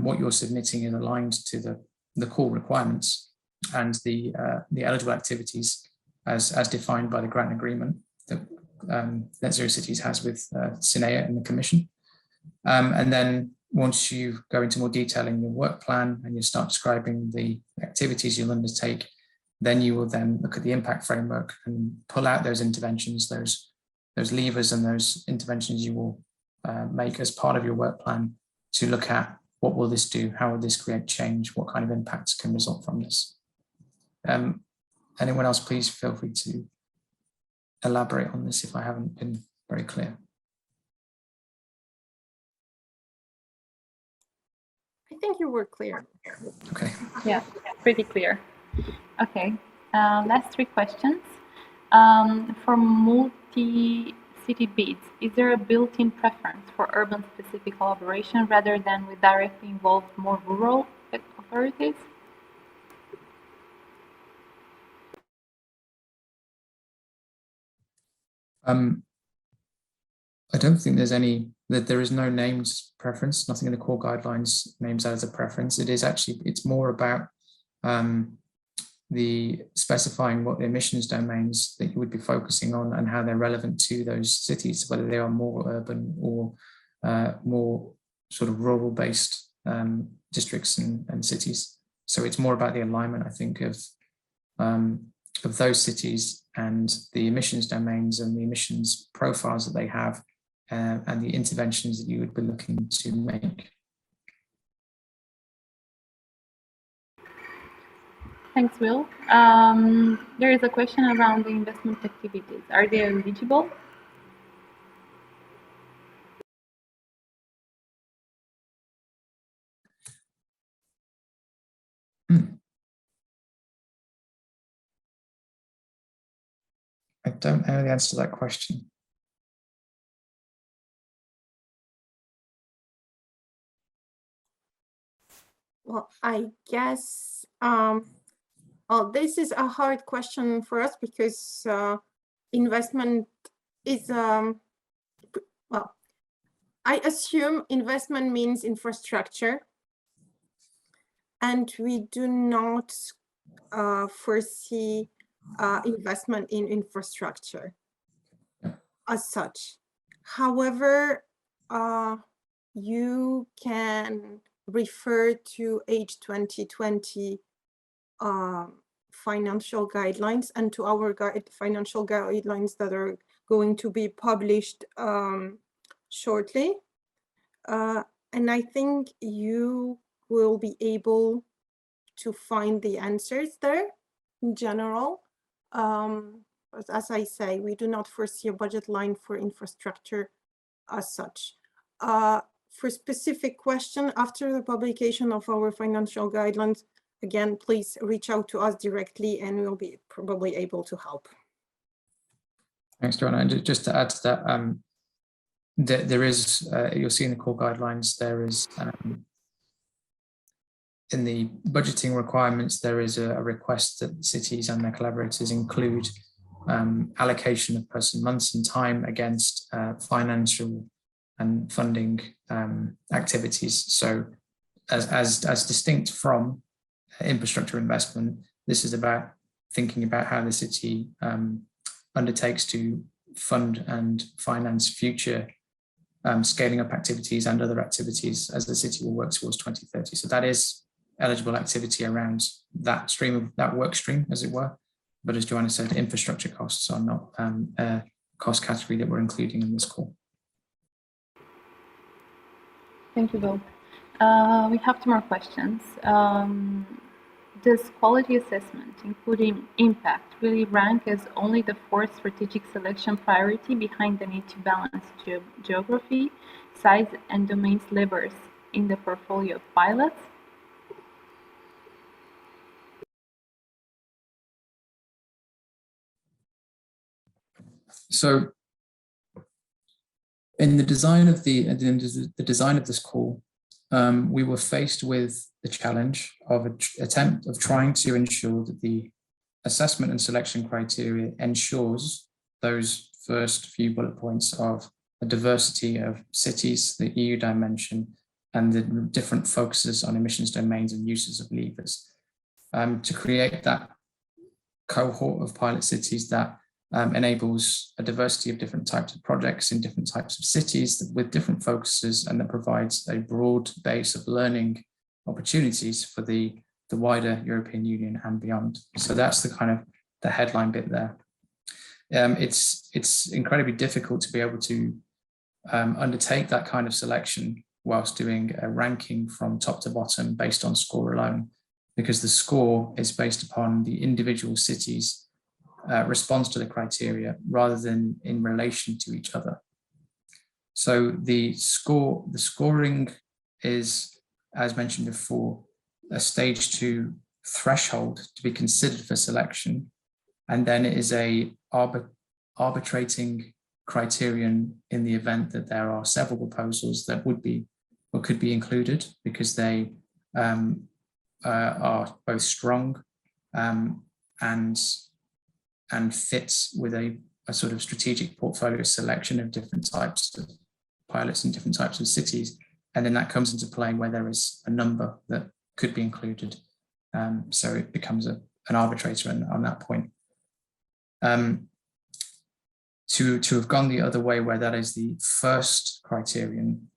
A: what you're submitting is aligned to the core requirements and the eligible activities as defined by the grant agreement that Net Zero Cities has with SINEA and the Commission. And then once you go into more detail in your work plan and you start describing the activities you'll undertake, then you will then look at the impact framework and pull out those interventions, those levers and those interventions you will make as part of your work plan to look at what will this do, how will this create change, what kind of impacts can result from this. Anyone else, please feel free to elaborate on this if I haven't been very clear.
D: I think you were clear.
A: Okay.
C: Yeah, pretty clear. Okay, last 3 questions. For multi-city bids, is there a built-in preference for urban-specific collaboration rather than with directly involved more rural authorities?
A: I don't think there's there is no named preference, nothing in the core guidelines names that as a preference. It's more about the specifying what the emissions domains that you would be focusing on and how they're relevant to those cities, whether they are more urban or more sort of rural based districts and cities. So it's more about the alignment, I think, of those cities and the emissions domains and the emissions profiles that they have and the interventions that you would be looking to make.
C: Thanks, Will. There is a question around the investment activities. Are they eligible?
A: I don't know the answer to that question.
D: Well, I guess, this is a hard question for us because investment is, well, I assume investment means infrastructure, and we do not foresee investment in infrastructure as such. However, you can refer to H2020 financial guidelines and to our financial guidelines that are going to be published shortly. And I think you will be able to find the answers there in general. But as I say, we do not foresee a budget line for infrastructure as such. For specific question, after the publication of our financial guidelines, again, please reach out to us directly and we'll be probably able to help.
A: Thanks, Joanna. And just to add to that, there is, you'll see in the core guidelines, there is, in the budgeting requirements, there is a request that cities and their collaborators include allocation of person months and time against financial and funding activities. So as distinct from infrastructure investment, this is about thinking about how the city undertakes to fund and finance future scaling up activities and other activities as the city will work towards 2030. So that is eligible activity around that stream of that work stream, as it were. But as Joanna said, infrastructure costs are not a cost category that we're including in this call.
C: Thank you, Bill. We have 2 more questions. Does quality assessment, including impact, really rank as only the 4th strategic selection priority behind the need to balance geography, size, and domains levers in the portfolio of pilots?
A: So in the design of this call, we were faced with the challenge of an attempt of trying to ensure that the assessment and selection criteria ensures those first few bullet points of a diversity of cities, the EU dimension, and the different focuses on emissions domains and uses of levers, to create that cohort of pilot cities that enables a diversity of different types of projects in different types of cities with different focuses, and that provides a broad base of learning opportunities for the wider European Union and beyond. So that's the kind of the headline bit there. It's incredibly difficult to be able to undertake that kind of selection whilst doing a ranking from top to bottom based on score alone, because the score is based upon the individual cities' response to the criteria rather than in relation to each other. So the scoring is, as mentioned before, a stage 2 threshold to be considered for selection, and then it is a arbitrating criterion in the event that there are several proposals that would be or could be included because they are both strong and fits with a sort of strategic portfolio selection of different types of pilots and different types of cities. And then that comes into play where there is a number that could be included. So it becomes an arbitrator on that point. To have gone the other way, where that is the first criterion,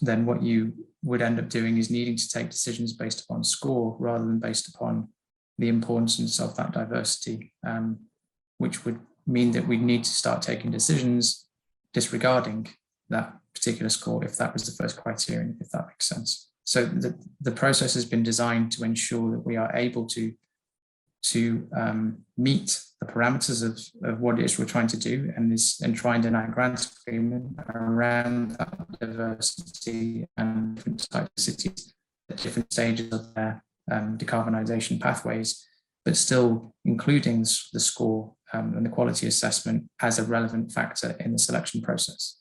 A: then what you would end up doing is needing to take decisions based upon score rather than based upon the importance of that diversity, which would mean that we'd need to start taking decisions disregarding that particular score if that was the first criterion, if that makes sense. So the process has been designed to ensure that we are able to meet the parameters of what it is we're trying to do, and is enshrined in our grant agreement around that diversity and different types of cities at different stages of their decarbonisation pathways, but still including the score and the quality assessment as a relevant factor in the selection process.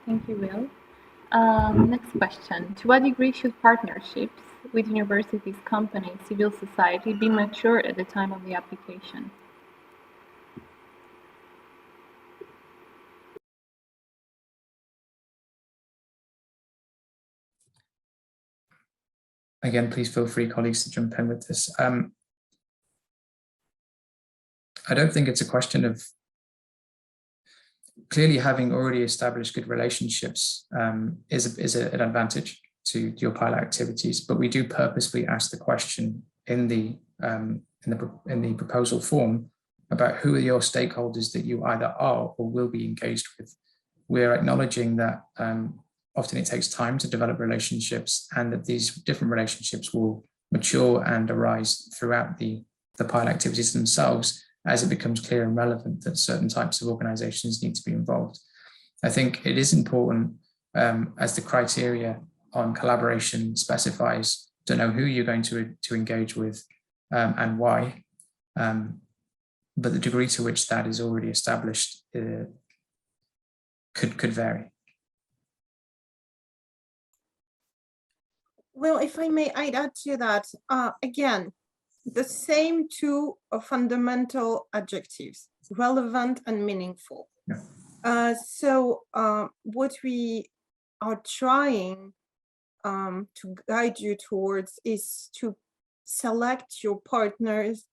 C: Thank you, Will. Next question. To what degree should partnerships with universities, companies, civil society be matured at the time of the application?
A: Again, please feel free, colleagues, to jump in with this. I don't think it's a question of clearly having already established good relationships is an advantage to your pilot activities, but we do purposely ask the question in the proposal form about who are your stakeholders that you either are or will be engaged with. We're acknowledging that often it takes time to develop relationships, and that these different relationships will mature and arise throughout the pilot activities themselves as it becomes clear and relevant that certain types of organizations need to be involved. I think it is important, as the criteria on collaboration specifies, to know who you're going to engage with and why, but the degree to which that is already established could vary.
D: Well, if I may, I'd add to that, again, the same two fundamental adjectives, relevant and meaningful. Yeah. So what we are trying to guide you towards is to select your partners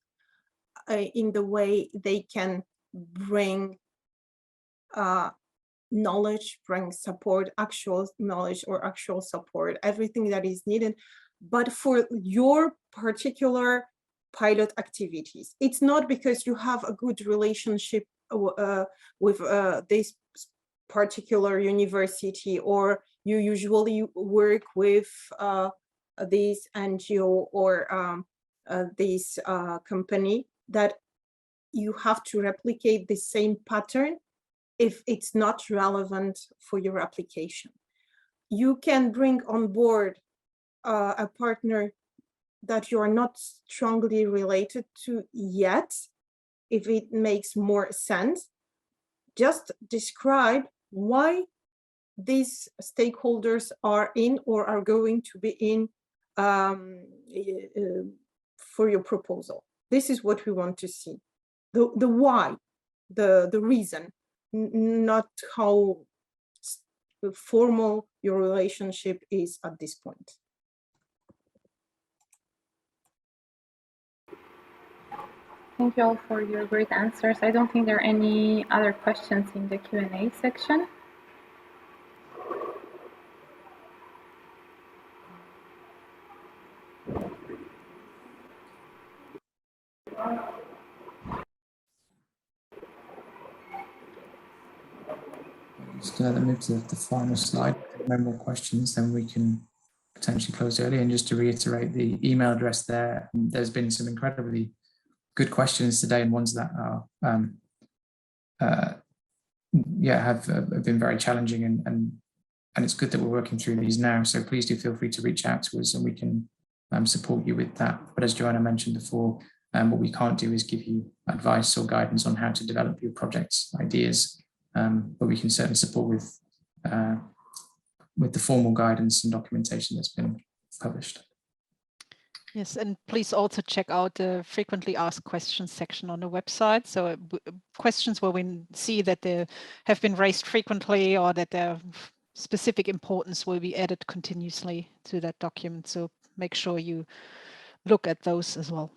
D: in the way they can bring knowledge, bring support, actual knowledge or actual support, everything that is needed, but for your particular pilot activities. It's not because you have a good relationship with this particular university, or you usually work with this NGO or this company, that you have to replicate the same pattern if it's not relevant for your application. You can bring on board a partner that you are not strongly related to yet, if it makes more sense. Just describe why these stakeholders are in or are going to be in for your proposal. This is what we want to see. the why, the reason, not how formal your relationship is at this point.
C: Thank you all for your great answers. I don't think there are any other questions in the Q&A section.
A: Just move to the final slide. If there are no more questions, then we can potentially close early. And just to reiterate the email address there, there's been some incredibly good questions today, and ones that are have been very challenging, and it's good that we're working through these now. So please do feel free to reach out to us, and we can support you with that. But as Joanna mentioned before, what we can't do is give you advice or guidance on how to develop your project's ideas, but we can certainly support with the formal guidance and documentation that's been published.
B: Yes, and please also check out the frequently asked questions section on the website. So questions where we see that they have been raised frequently, or that their specific importance will be added continuously to that document. So make sure you look at those as well.